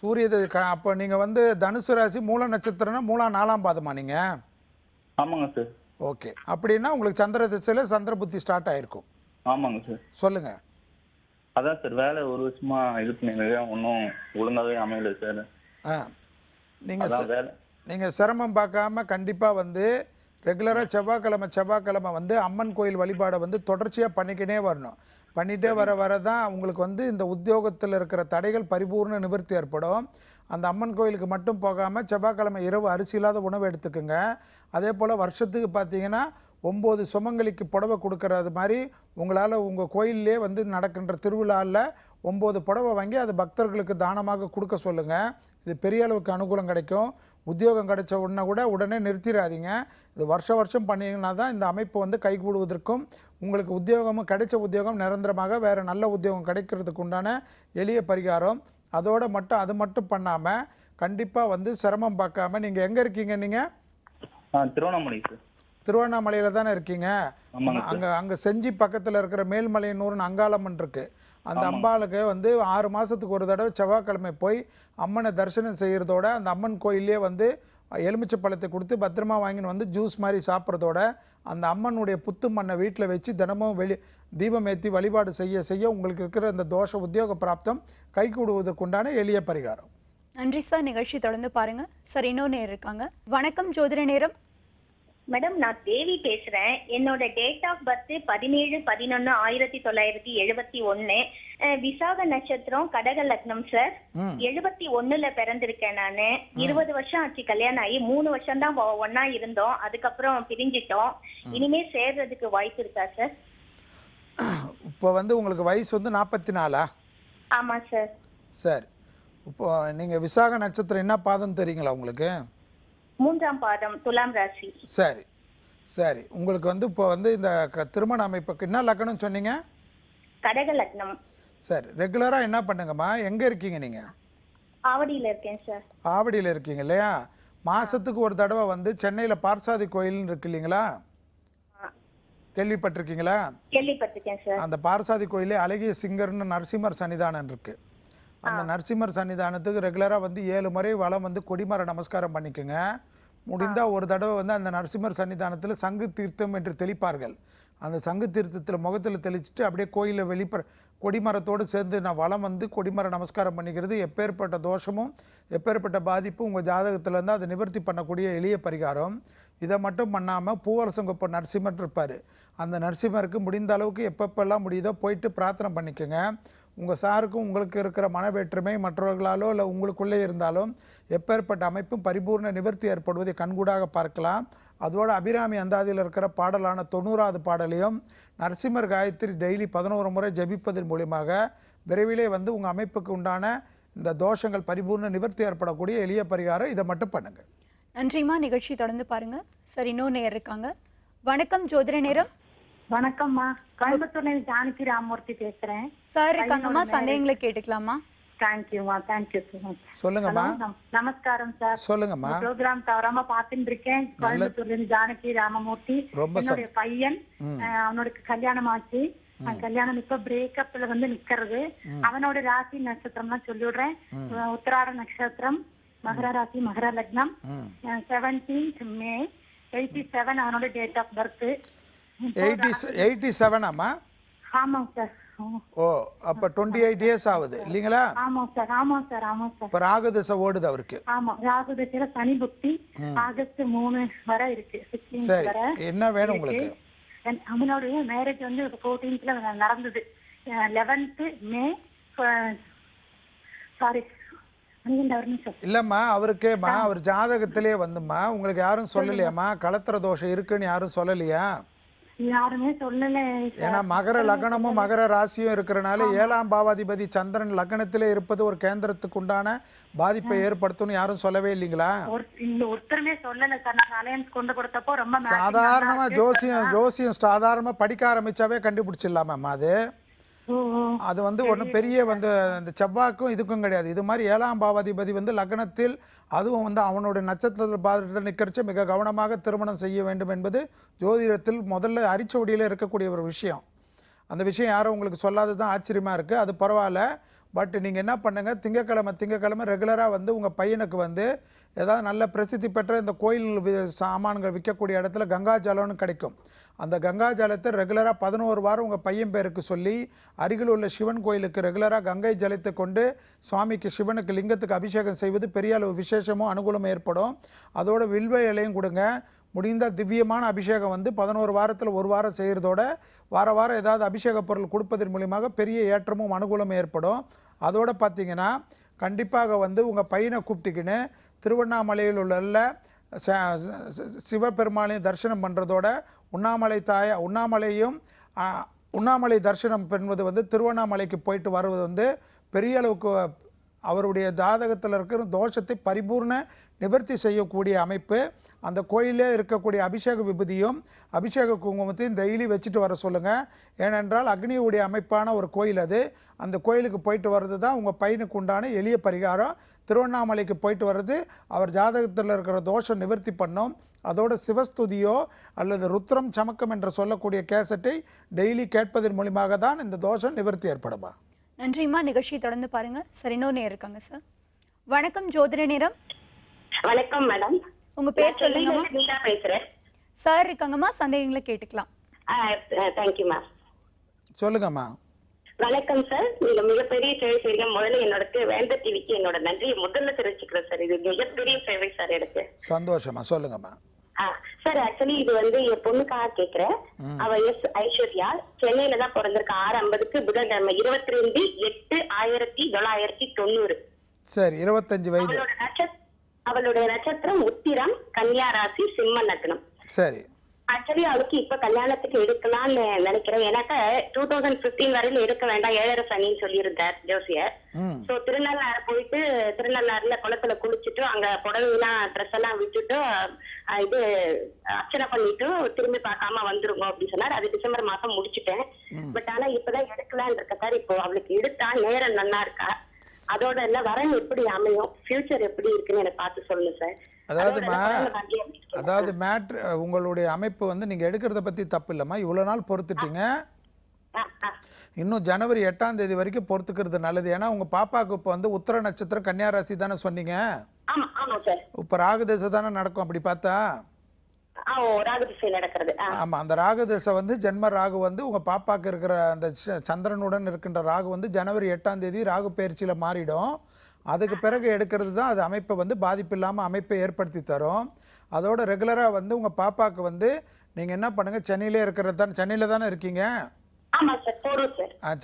சூரிய தசை அப்போ நீங்கள் வந்து தனுசு ராசி மூல நட்சத்திரம்னா மூலம் 4ஆம் பாதமா நீங்கள்? ஆமாங்க சார். ஓகே, அப்படின்னா உங்களுக்கு சந்திர தசையில் சந்திர புத்தி ஸ்டார்ட் ஆகிருக்கும். ஆமாங்க சார். சொல்லுங்க. அதான் சார், வேலை ஒரு வருஷமா இது பண்ணிங்க, ஒன்றும் ஒழுங்காகவே அமையல சார். நீங்கள் சிரமம் பார்க்காம கண்டிப்பாக வந்து ரெகுலராக செவ்வாய்க்கிழமை வந்து அம்மன் கோயில் வழிபாடை வந்து தொடர்ச்சியாக பண்ணிக்கினே வரணும். பண்ணிகிட்டே வர தான் உங்களுக்கு வந்து இந்த உத்தியோகத்தில் இருக்கிற தடைகள் பரிபூர்ண நிவர்த்தி ஏற்படும். அந்த அம்மன் கோயிலுக்கு மட்டும் போகாமல் செவ்வாய்க்கிழமை இரவு அரிசி இல்லாத உணவு எடுத்துக்குங்க. அதே போல் வருஷத்துக்கு பார்த்தீங்கன்னா 9 சுமங்கலிக்கு புடவை கொடுக்கறது மாதிரி உங்களால் உங்கள் கோயிலே வந்து நடக்கின்ற திருவிழாவில் 9 புடவை வாங்கி அது பக்தர்களுக்கு தானமாக கொடுக்க சொல்லுங்கள். இது பெரிய அளவுக்கு அனுகூலம் கிடைக்கும். உத்தியோகம் கிடைச்ச உடனே நிறுத்திடாதீங்க. இது வருஷம் பண்ணிங்கன்னா தான் இந்த அமைப்பு வந்து கைகூடுவதற்கும் உங்களுக்கு உத்தியோகமும் கிடைச்ச உத்தியோகம் நிரந்தரமாக வேறு நல்ல உத்தியோகம் கிடைக்கிறதுக்கு உண்டான எளிய பரிகாரம். அது மட்டும் பண்ணாமல் கண்டிப்பாக வந்து சிரமம் பார்க்காம நீங்கள் எங்கே இருக்கீங்க? நீங்கள் திருவண்ணாமலை சார். திருவண்ணாமலையில் தானே இருக்கீங்க? அங்கே செஞ்சி பக்கத்தில் இருக்கிற மேல்மலையனூர்னு அங்காளம்மன் இருக்குது. அந்த அம்பாளுக்கு வந்து 6 மாதத்துக்கு ஒரு தடவை செவ்வாய்க்கிழமை போய் அம்மனை தரிசனம் செய்கிறதோட அந்த அம்மன் கோயிலே வந்து எலுமிச்சை பழத்தை கொடுத்து பத்திரமா வாங்கின்னு வந்து ஜூஸ் மாதிரி சாப்பிட்றதோட அந்த அம்மனுடைய புத்து மண்ணை வீட்டில் வச்சு தினமும் தீபம் ஏற்றி வழிபாடு செய்ய உங்களுக்கு இருக்கிற இந்த தோஷ உத்தியோக பிராப்தம் கைகூடுவதற்குண்டான எளிய பரிகாரம். நன்றி சார். நிகழ்ச்சி தொடர்ந்து பாருங்க. சார், இன்னொரு நேரம் இருக்காங்க. வணக்கம், ஜோதிட நேரம். மேடம், நான் தேவி பேசுறேன். என்னோட டேட் ஆஃப் பர்த் 17/11/1971. விசாக நட்சத்திரம், கடக லக்னம் சார். 71ல பிறந்திருக்கேன் நானு. 20 வருஷம் ஆச்சு கல்யாணம் ஆகி. 3 வருஷம் தான் ஒன்னா இருந்தோம், அதுக்கப்புறம் பிரிஞ்சிட்டோம். இனிமே சேர்றதுக்கு வாய்ப்பு இருக்கா சார்? இப்போ வந்து உங்களுக்கு வயசு வந்து 44ஆ? ஆமா சார். சரி, இப்போ நீங்கள் விசாக நட்சத்திரம் என்ன பாதம் தெரியுங்களா உங்களுக்கு? 3ஆம் பாதம், துலாம் ராசி. சரி, உங்களுக்கு வந்து இப்போ வந்து இந்த திருமண அமைப்புக்கு என்ன லக்னம் சொன்னீங்க? கடக லக்னம். சரி, ரெகுலராக என்ன பண்ணுங்கம்மா? எங்கே இருக்கீங்க நீங்கள்? ஆவடியில் இருக்கேன் சார். ஆவடியில் இருக்கீங்க இல்லையா? மாதத்துக்கு ஒரு தடவை வந்து சென்னையில் பார்சாதி கோயில்னு இருக்கு இல்லைங்களா? கேள்விப்பட்டிருக்கீங்களா? கேள்விப்பட்டிருக்கேன் சார். அந்த பார்சாதி கோயிலே அழகிய சிங்கர்னு நரசிம்மர் சன்னிதானம் இருக்குது. அந்த நரசிம்மர் சன்னிதானத்துக்கு ரெகுலராக வந்து 7 முறை வலம் வந்து கொடிமர நமஸ்காரம் பண்ணிக்கோங்க. முடிந்தால் ஒரு தடவை வந்து அந்த நரசிம்மர் சன்னிதானத்தில் சங்கு தீர்த்தம் என்று தெளிப்பார்கள். அந்த சங்கு தீர்த்தத்தில் முகத்தில் தெளிச்சுட்டு அப்படியே கோயிலில் கொடிமரத்தோடு சேர்ந்து நான் வலம் வந்து கொடிமர நமஸ்காரம் பண்ணிக்கிறது எப்பேற்பட்ட தோஷமும் எப்பேற்பட்ட பாதிப்பும் உங்கள் ஜாதகத்திலேருந்து அதை நிவர்த்தி பண்ணக்கூடிய எளிய பரிகாரம். இதை மட்டும் பண்ணாமல் பூவரசங்கொப்ப நரசிம்மர் இருப்பார். அந்த நரசிம்மருக்கு முடிந்த அளவுக்கு எப்பப்பெல்லாம் முடியுதோ போயிட்டு பிரார்த்தனை பண்ணிக்கோங்க. உங்கள் சாருக்கும் உங்களுக்கு இருக்கிற மனவேற்றுமை மற்றவர்களாலோ இல்லை உங்களுக்குள்ளே இருந்தாலும் எப்பேற்பட்ட அமைப்பும் பரிபூர்ண நிவர்த்தி ஏற்படுவதை கண்கூடாக பார்க்கலாம். அதோட அபிராமி அந்தாதியில் இருக்கிற பாடலான 90வது பாடலையும் நரசிம்மர் காயத்ரி டெய்லி 11 முறை ஜபிப்பதன் மூலியமாக விரைவிலே வந்து உங்கள் அமைப்புக்கு உண்டான இந்த தோஷங்கள் பரிபூர்ண நிவர்த்தி ஏற்படக்கூடிய எளிய பரிகாரம். இதை மட்டும் பண்ணுங்க. நன்றிம்மா. நிகழ்ச்சி தொடர்ந்து பாருங்க. சரி, இன்னொரு நேரம் இருக்காங்க. வணக்கம், ஜோதிட நேரம். வணக்கம்மா, கோயம்புத்தூர்ல ஜானகி ராமமூர்த்தி பேசுறேன். சார் இருக்காங்கம்மா, சந்தேகங்களை கேட்டுக்கலாமா? தேங்க்யூமா, தேங்க்யூ சார். சொல்லுங்கம்மா. நமஸ்காரம் சார். சொல்லுங்கம்மா. ப்ரோக்ராம் தவறாம பாத்துட்டு இருக்கேன். கோயம்புத்தூர்ல இருந்து ஜானகி ராமமூர்த்தி. என்னுடைய பையன், அவனுக்கு கல்யாணம் ஆச்சு. கல்யாணம் இப்ப பிரேக்கப்ல வந்து நிக்கிறது. அவனோட ராசி நட்சத்திரம்லாம் சொல்லிவிடுறேன். உத்திராட நட்சத்திரம், மகர ராசி, மகர லக்னம். 17th May 87 அவனோட டேட் ஆஃப் பர்த். 87 ஆமா? ஆமாங்க சார். ஓ, அப்ப 28 இயர்ஸ் ஆகுது இல்லீங்களா? ஆமாம் சார், ஆமாம் சார், ஆமாம் சார். இப்ப ராகு திசை ஓடுது அவருக்கு. ஆமா, ராகு திசையில சனி புக்தி ஆகஸ்ட் 3 வரை இருக்கு. 16 சரி, வரை. என்ன வேணும் உங்களுக்கு? அவனோட மேரேஜ் வந்து 14th நடந்தது. 11th May. சாரி, இல்லம்மா, அவருக்கேம்மா அவர் ஜாதகத்திலே வந்துமா உங்களுக்கு யாரும் சொல்லலையாம்மா களத்திர தோஷம் இருக்குன்னு யாரும் சொல்லலையா? யாருமே சொல்லல. ஏன்னா மகர லக்னமும் மகர ராசியும் இருக்கிறனால 7ஆம் பாவாதிபதி சந்திரன் லக்னத்திலே இருப்பது ஒரு கேந்திரத்துக்கு உண்டான பாதிப்பை ஏற்படுத்தும் யாரும் சொல்லவே இல்லைங்களா? ஒருத்தருமே சொல்லல சார். நான் அலையன்ஸ் கொண்டு கொடுத்தப்போ ரொம்ப சாதாரணமா ஜோசியம் சாதாரணமா படிக்க ஆரம்பிச்சாவே கண்டுபிடிச்சிடலாமா? அது வந்து ஒன்றும் பெரிய வந்து இந்த செவ்வாய்க்கும் இதுக்கும் கிடையாது. இது மாதிரி 7ஆம் பாவாதிபதி வந்து லக்னத்தில் அதுவும் வந்து அவனுடைய நட்சத்திரத்தில் பாதத்தில் நிற்கிறச்ச மிக கவனமாக திருமணம் செய்ய வேண்டும் என்பது ஜோதிடத்தில் முதல்ல அரிச்சோடியில் இருக்கக்கூடிய ஒரு விஷயம். அந்த விஷயம் யாரும் உங்களுக்கு சொல்லாது தான் ஆச்சரியமாக இருக்குது. அது பரவாயில்ல. பட் நீங்கள் என்ன பண்ணுங்கள், திங்கக்கிழமை ரெகுலராக வந்து உங்கள் பையனுக்கு வந்து ஏதாவது நல்ல பிரசித்தி பெற்ற இந்த கோயில் சாமான்கள் விற்கக்கூடிய இடத்துல கங்கா ஜலம்னு கிடைக்கும். அந்த கங்கா ஜலத்தை ரெகுலராக 11 வாரம் உங்கள் பையன் பேருக்கு சொல்லி அருகில் உள்ள சிவன் கோயிலுக்கு ரெகுலராக கங்கை ஜலத்தை கொண்டு சுவாமிக்கு சிவனுக்கு லிங்கத்துக்கு அபிஷேகம் செய்வது பெரிய அளவு விசேஷமும் அனுகூலம் ஏற்படும். அதோட வில்வ இலையும் கொடுங்க. முடிந்த திவ்யமான அபிஷேகம் வந்து 11 வாரத்தில் ஒரு வாரம் செய்கிறதோட வாரம் ஏதாவது அபிஷேக பொருள் கொடுப்பதன் மூலியமாக பெரிய ஏற்றமும் அனுகூலம் ஏற்படும். அதோடு பார்த்தீங்கன்னா கண்டிப்பாக வந்து உங்கள் பையனை கூப்பிட்டுக்கின்னு திருவண்ணாமலையில் உள்ள சிவபெருமானையும் தரிசனம் பண்ணுறதோட உண்ணாமலை தரிசனம் பண்ணுவது வந்து திருவண்ணாமலைக்கு போயிட்டு வருவது வந்து பெரிய அளவுக்கு அவருடைய ஜாதகத்தில் இருக்கிற தோஷத்தை பரிபூர்ண நிவர்த்தி செய்யக்கூடிய அமைப்பு. அந்த கோயிலே இருக்கக்கூடிய அபிஷேக விபூதியும் அபிஷேக குங்குமத்தையும் டெய்லி வச்சுட்டு வர சொல்லுங்கள். ஏனென்றால் அக்னியுடைய அமைப்பான ஒரு கோயில் அது. அந்த கோயிலுக்கு போயிட்டு வர்றது தான் உங்கள் பையனுக்கு உண்டான எளிய பரிகாரம். திருவண்ணாமலைக்கு போயிட்டு வர்றது அவர் ஜாதகத்தில் இருக்கிற தோஷம் நிவர்த்தி பண்ணும். அதோட சிவஸ்துதியோ அல்லது ருத்ரம் சமக்கம் என்று சொல்லக்கூடிய கேசட்டை டெய்லி கேட்பதன் மூலியமாக தான் இந்த தோஷம் நிவர்த்தி ஏற்படுமா? நன்றிம்மா. நிகழ்ச்சியை தொடர்ந்து பாருங்க. சரி, இன்னொரு நேரம் இருக்காங்க சார். வணக்கம், ஜோதிட நேரம். வணக்கம் மேடம். உங்க பேர் சொல்லுங்கம்மா. பேசுறேன் சார் இருக்காங்கம்மா, சந்தேகங்களை கேட்டுக்கலாம். Thank you ma'am. சொல்லுங்கம்மா. வணக்கம் சார். நீங்க மிகப்பெரிய சேவை செய்யுங்க. முதல்ல என்னோட வேந்த டிவிக்கு என்னோட நன்றியை முதல்ல தெரிவிச்சுக்கிறேன் சார். இது மிகப்பெரிய சேவை சார் எனக்கு. சந்தோஷமா, சொல்லுங்கம்மா. சார், ஆக்சுவலி இது வந்து என் பொண்ணுக்காக கேக்குறேன். அவ ஐஸ்வர்யா, சென்னையில தான் பிறந்திருக்கா. 6:50 புதன்கிழமை 22/8/1990. சரி, 25 வயது. அவளுடைய நட்சத்திரம் உத்திரம், கன்னியா ராசி, சிம்ம லக்னம். சரி. ஆக்சுவலி அவளுக்கு இப்ப கல்யாணத்துக்கு எடுக்கலாம்னு நினைக்கிறேன். எனக்கு 2015 வரையில எடுக்க வேண்டாம், 7 சனின்னு சொல்லியிருந்தார் ஜோசியர். சோ திருநள்ளாறு போயிட்டு திருநள்ளாறுல குளத்துல குளிச்சுட்டு அங்க புடவைலாம் ட்ரெஸ் எல்லாம் விட்டுட்டு இது அர்ச்சனை பண்ணிட்டு திரும்பி பார்க்காம வந்துருங்க அப்படின்னு சொன்னார். அது டிசம்பர் மாசம் முடிச்சுட்டேன். பட் ஆனா இப்பதான் எடுக்கலான்னு இருக்க சார். இப்போ அவளுக்கு எடுத்தா நேரம் நல்லா இருக்கா? அதோட இல்ல வரன் எப்படி அமையும், ஃபியூச்சர் எப்படி இருக்குன்னு எனக்கு பார்த்து சொல்லுங்க சார். அதாவது மேட்ரு உங்களுடைய அமைப்பு வந்து நீங்கள் எடுக்கிறத பற்றி தப்பு இல்லைம்மா. இவ்வளோ நாள் பொறுத்துட்டீங்க. இன்னும் ஜனவரி 8ஆம் தேதி வரைக்கும் பொறுத்துக்கிறது நல்லது. ஏன்னா உங்கள் பாப்பாவுக்கு இப்போ வந்து உத்திர நட்சத்திரம் கன்னியா ராசி தானே சொன்னீங்க. இப்போ ராகு தசை தானே நடக்கும் அப்படி பார்த்தா. ஓ ராகு திசை நடக்கிறது. ஆமாம், அந்த ராகு திசை வந்து ஜென்ம ராகு வந்து உங்கள் பாப்பாவுக்கு இருக்கிற அந்த சந்திரனுடன் இருக்கின்ற ராகு வந்து ஜனவரி 8ஆம் தேதி ராகு பயிற்சியில் மாறிடும். அதுக்கு பிறகு எடுக்கிறது தான் அது அமைப்பை வந்து பாதிப்பு இல்லாமல் அமைப்பை ஏற்படுத்தி தரும். அதோட ரெகுலராக வந்து உங்கள் பாப்பாவுக்கு வந்து நீங்கள் என்ன பண்ணுங்கள், சென்னையிலே இருக்கிறது தான், சென்னையில் தானே இருக்கீங்க?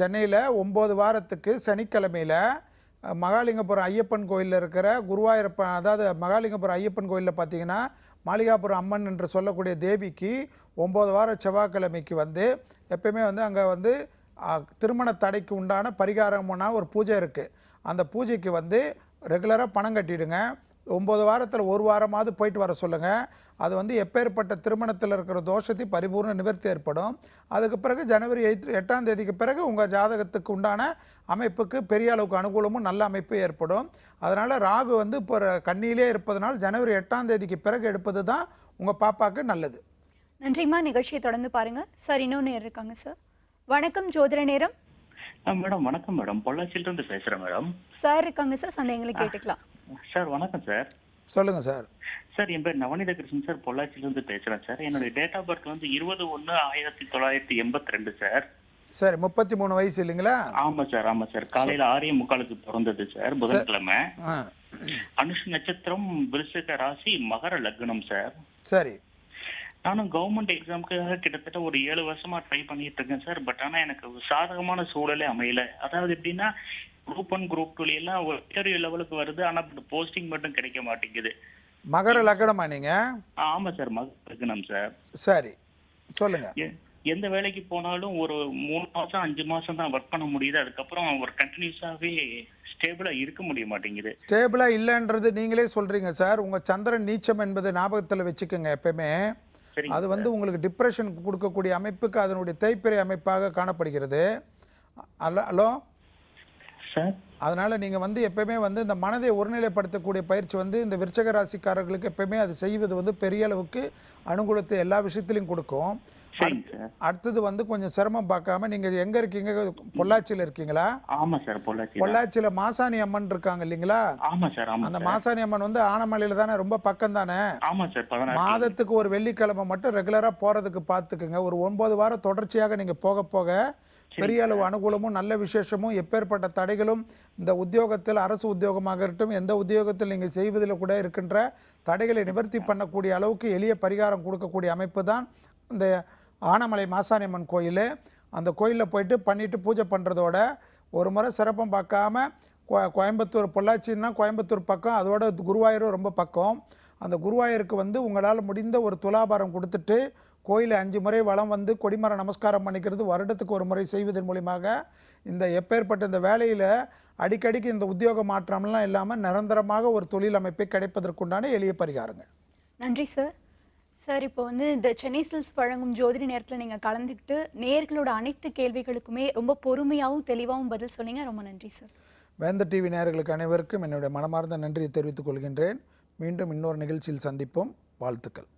சென்னையில் 9 வாரத்துக்கு சனிக்கிழமையில் மகாலிங்கபுரம் ஐயப்பன் கோயிலில் இருக்கிற குருவாயூரப்பன், அதாவது மகாலிங்கபுரம் ஐயப்பன் கோயிலில் பார்த்தீங்கன்னா மாளிகாபுரம் அம்மன் என்று சொல்லக்கூடிய தேவிக்கு 9 வார செவ்வாய்க்கிழமைக்கு வந்து எப்பயுமே வந்து அங்கே வந்து திருமண தடைக்கு உண்டான பரிகாரம்னா ஒரு பூஜை இருக்குது. அந்த பூஜைக்கு வந்து ரெகுலராக பணம் கட்டிடுங்க. 9 வாரத்தில் 1 வாரமாவது போயிட்டு வர சொல்லுங்கள். அது வந்து எப்பேற்பட்ட திருமணத்தில் இருக்கிற தோஷத்தை பரிபூர்ண நிவர்த்தி ஏற்படும். அதுக்கு பிறகு ஜனவரி 8ஆம் தேதிக்கு பிறகு உங்கள் ஜாதகத்துக்கு உண்டான அமைப்புக்கு பெரிய அளவுக்கு அனுகூலமும் நல்ல அமைப்பு ஏற்படும். அதனால் ராகு வந்து இப்போ கண்ணியிலே இருப்பதனால் ஜனவரி 8ஆம் தேதிக்கு பிறகு எடுப்பது தான் உங்கள் பாப்பாவுக்கு நல்லது. நன்றிம்மா. நிகழ்ச்சியை தொடர்ந்து பாருங்கள் சார். இன்னொன்று நேரம் இருக்காங்க சார். வணக்கம், ஜோதிட நேரம். மேடம் வணக்கம் மேடம், பொள்ளாச்சியிலிருந்து பேசுகிறேன் மேடம். சார் இருக்காங்க சார், சந்தேகங்களை கேட்டுக்கலாம். சார் வணக்கம் சார். சொல்லுங்கள் சார். சார் என் பேர் நவநீத கிருஷ்ணன் சார், பொள்ளாச்சியிலிருந்து பேசுகிறேன் சார். என்னுடைய டேட் ஆஃப் பர்த் வந்து 20/1/1982 சார். சார் 33 வயசு இல்லைங்களா? ஆமாம் சார், ஆமாம் சார். காலையில் 6:45 பிறந்தது சார், புதன்கிழமை. அனுஷ நட்சத்திரம், விருச்சிக ராசி, மகர லக்னம் சார். சரி. நானும் கவர்மெண்ட் எக்ஸாமுக்காக கிட்டத்தட்ட ஒரு 7 வருஷமா ட்ரை பண்ணிட்டு இருக்கேன் சார். பட் ஆனால் எனக்கு சாதகமான சூழலே அமையல. அதாவது எப்படின்னா குரூப் 1 குரூப் 2 எல்லாம் ஒரு இன்டர்வியூ லெவலுக்கு வருது, ஆனால் போஸ்டிங் மட்டும் கிடைக்க மாட்டேங்குது. மகர லக்னமா நீங்க? ஆமாம் சார், மகர லக்னம் சார். சரி, சொல்லுங்க. எந்த வேலைக்கு போனாலும் ஒரு 3 மாசம் 5 மாசம் தான் ஒர்க் பண்ண முடியுது. அதுக்கப்புறம் ஒரு கண்டினியூஸாகவே ஸ்டேபிளா இருக்க முடிய மாட்டேங்குது. ஸ்டேபிளா இல்லைன்றது நீங்களே சொல்றீங்க சார். உங்க சந்திரன் நீச்சம் என்பது ஞாபகத்தில் வச்சுக்கோங்க எப்பயுமே. அது வந்து உங்களுக்கு டிப்ரெஷன் கொடுக்கக்கூடிய அமைப்புக்கு அதனுடைய தேய்பிறை அமைப்பாக காணப்படுகிறது. Hello sir. அதனால் நீங்கள் வந்து எப்பயுமே வந்து இந்த மனதை ஒருநிலைப்படுத்தக்கூடிய பயிற்சி வந்து இந்த விருச்சக ராசிக்காரர்களுக்கு எப்பயுமே அது செய்வது வந்து பெரிய அளவுக்கு அனுகூலத்தை எல்லா விஷயத்திலையும் கொடுக்கும். அடுத்தது வந்து கொஞ்சம் சிரமம் பார்க்காம நீங்கள் எங்கே இருக்கீங்க? பொள்ளாச்சியில் இருக்கீங்களா? ஆமாம் சார், பொள்ளாச்சி. பொள்ளாச்சியில் மாசாணி அம்மன் இருக்காங்க இல்லைங்களா? ஆமாம் சார். அந்த மாசாணி அம்மன் வந்து ஆனமலையில் தானே, ரொம்ப பக்கம் தானே? ஆமாம் சார். மாதத்துக்கு ஒரு வெள்ளிக்கிழமை மட்டும் ரெகுலராக போகிறதுக்கு பார்த்துக்குங்க. ஒரு 9 வாரம் தொடர்ச்சியாக நீங்கள் போக போக பெரிய அளவு அனுகூலமும் நல்ல விசேஷமும் எப்பேற்பட்ட தடைகளும் இந்த உத்தியோகத்தில், அரசு உத்தியோகமாக இருக்கட்டும், எந்த உத்தியோகத்தில் நீங்கள் செய்வதில் கூட இருக்கின்ற தடைகளை நிவர்த்தி பண்ணக்கூடிய அளவுக்கு எளிய பரிகாரம் கொடுக்கக்கூடிய அமைப்பு தான் இந்த ஆனமலை மாசாணி அம்மன் கோயில். அந்த கோயிலில் போயிட்டு பண்ணிவிட்டு பூஜை பண்ணுறதோட ஒரு முறை சிறப்பம் பார்க்காம கோயம்புத்தூர், பொள்ளாச்சின்னா கோயம்புத்தூர் பக்கம், அதோட குருவாயூரும் ரொம்ப பக்கம். அந்த குருவாயூருக்கு வந்து உங்களால் முடிந்த ஒரு துலாபாரம் கொடுத்துட்டு கோயிலை 5 முறை வலம் வந்து கொடிமர நமஸ்காரம் பண்ணிக்கிறது வருடத்துக்கு ஒரு முறை செய்வதன் மூலியமாக இந்த எப்பேற்பட்ட இந்த வேலையில் அடிக்கடிக்கு இந்த உத்தியோக மாற்றம்லாம் இல்லாமல் நிரந்தரமாக ஒரு தொழில் அமைப்பை கிடைப்பதற்குண்டான எளிய பரிகாரங்கள். நன்றி சார். சார் இப்போ வந்து இந்த சென்னை சில்க்ஸ் வழங்கும் ஜோதிட நேரத்தில் நீங்கள் கலந்துக்கிட்டு நேயர்களோட அனைத்து கேள்விகளுக்குமே ரொம்ப பொறுமையாகவும் தெளிவாகவும் பதில் சொன்னீங்க. ரொம்ப நன்றி சார். வேந்தர் டிவி நேயர்களுக்கு அனைவருக்கும் என்னுடைய மனமார்ந்த நன்றியை தெரிவித்துக் கொள்கின்றேன். மீண்டும் இன்னொரு நிகழ்ச்சியில் சந்திப்போம். வாழ்த்துக்கள்.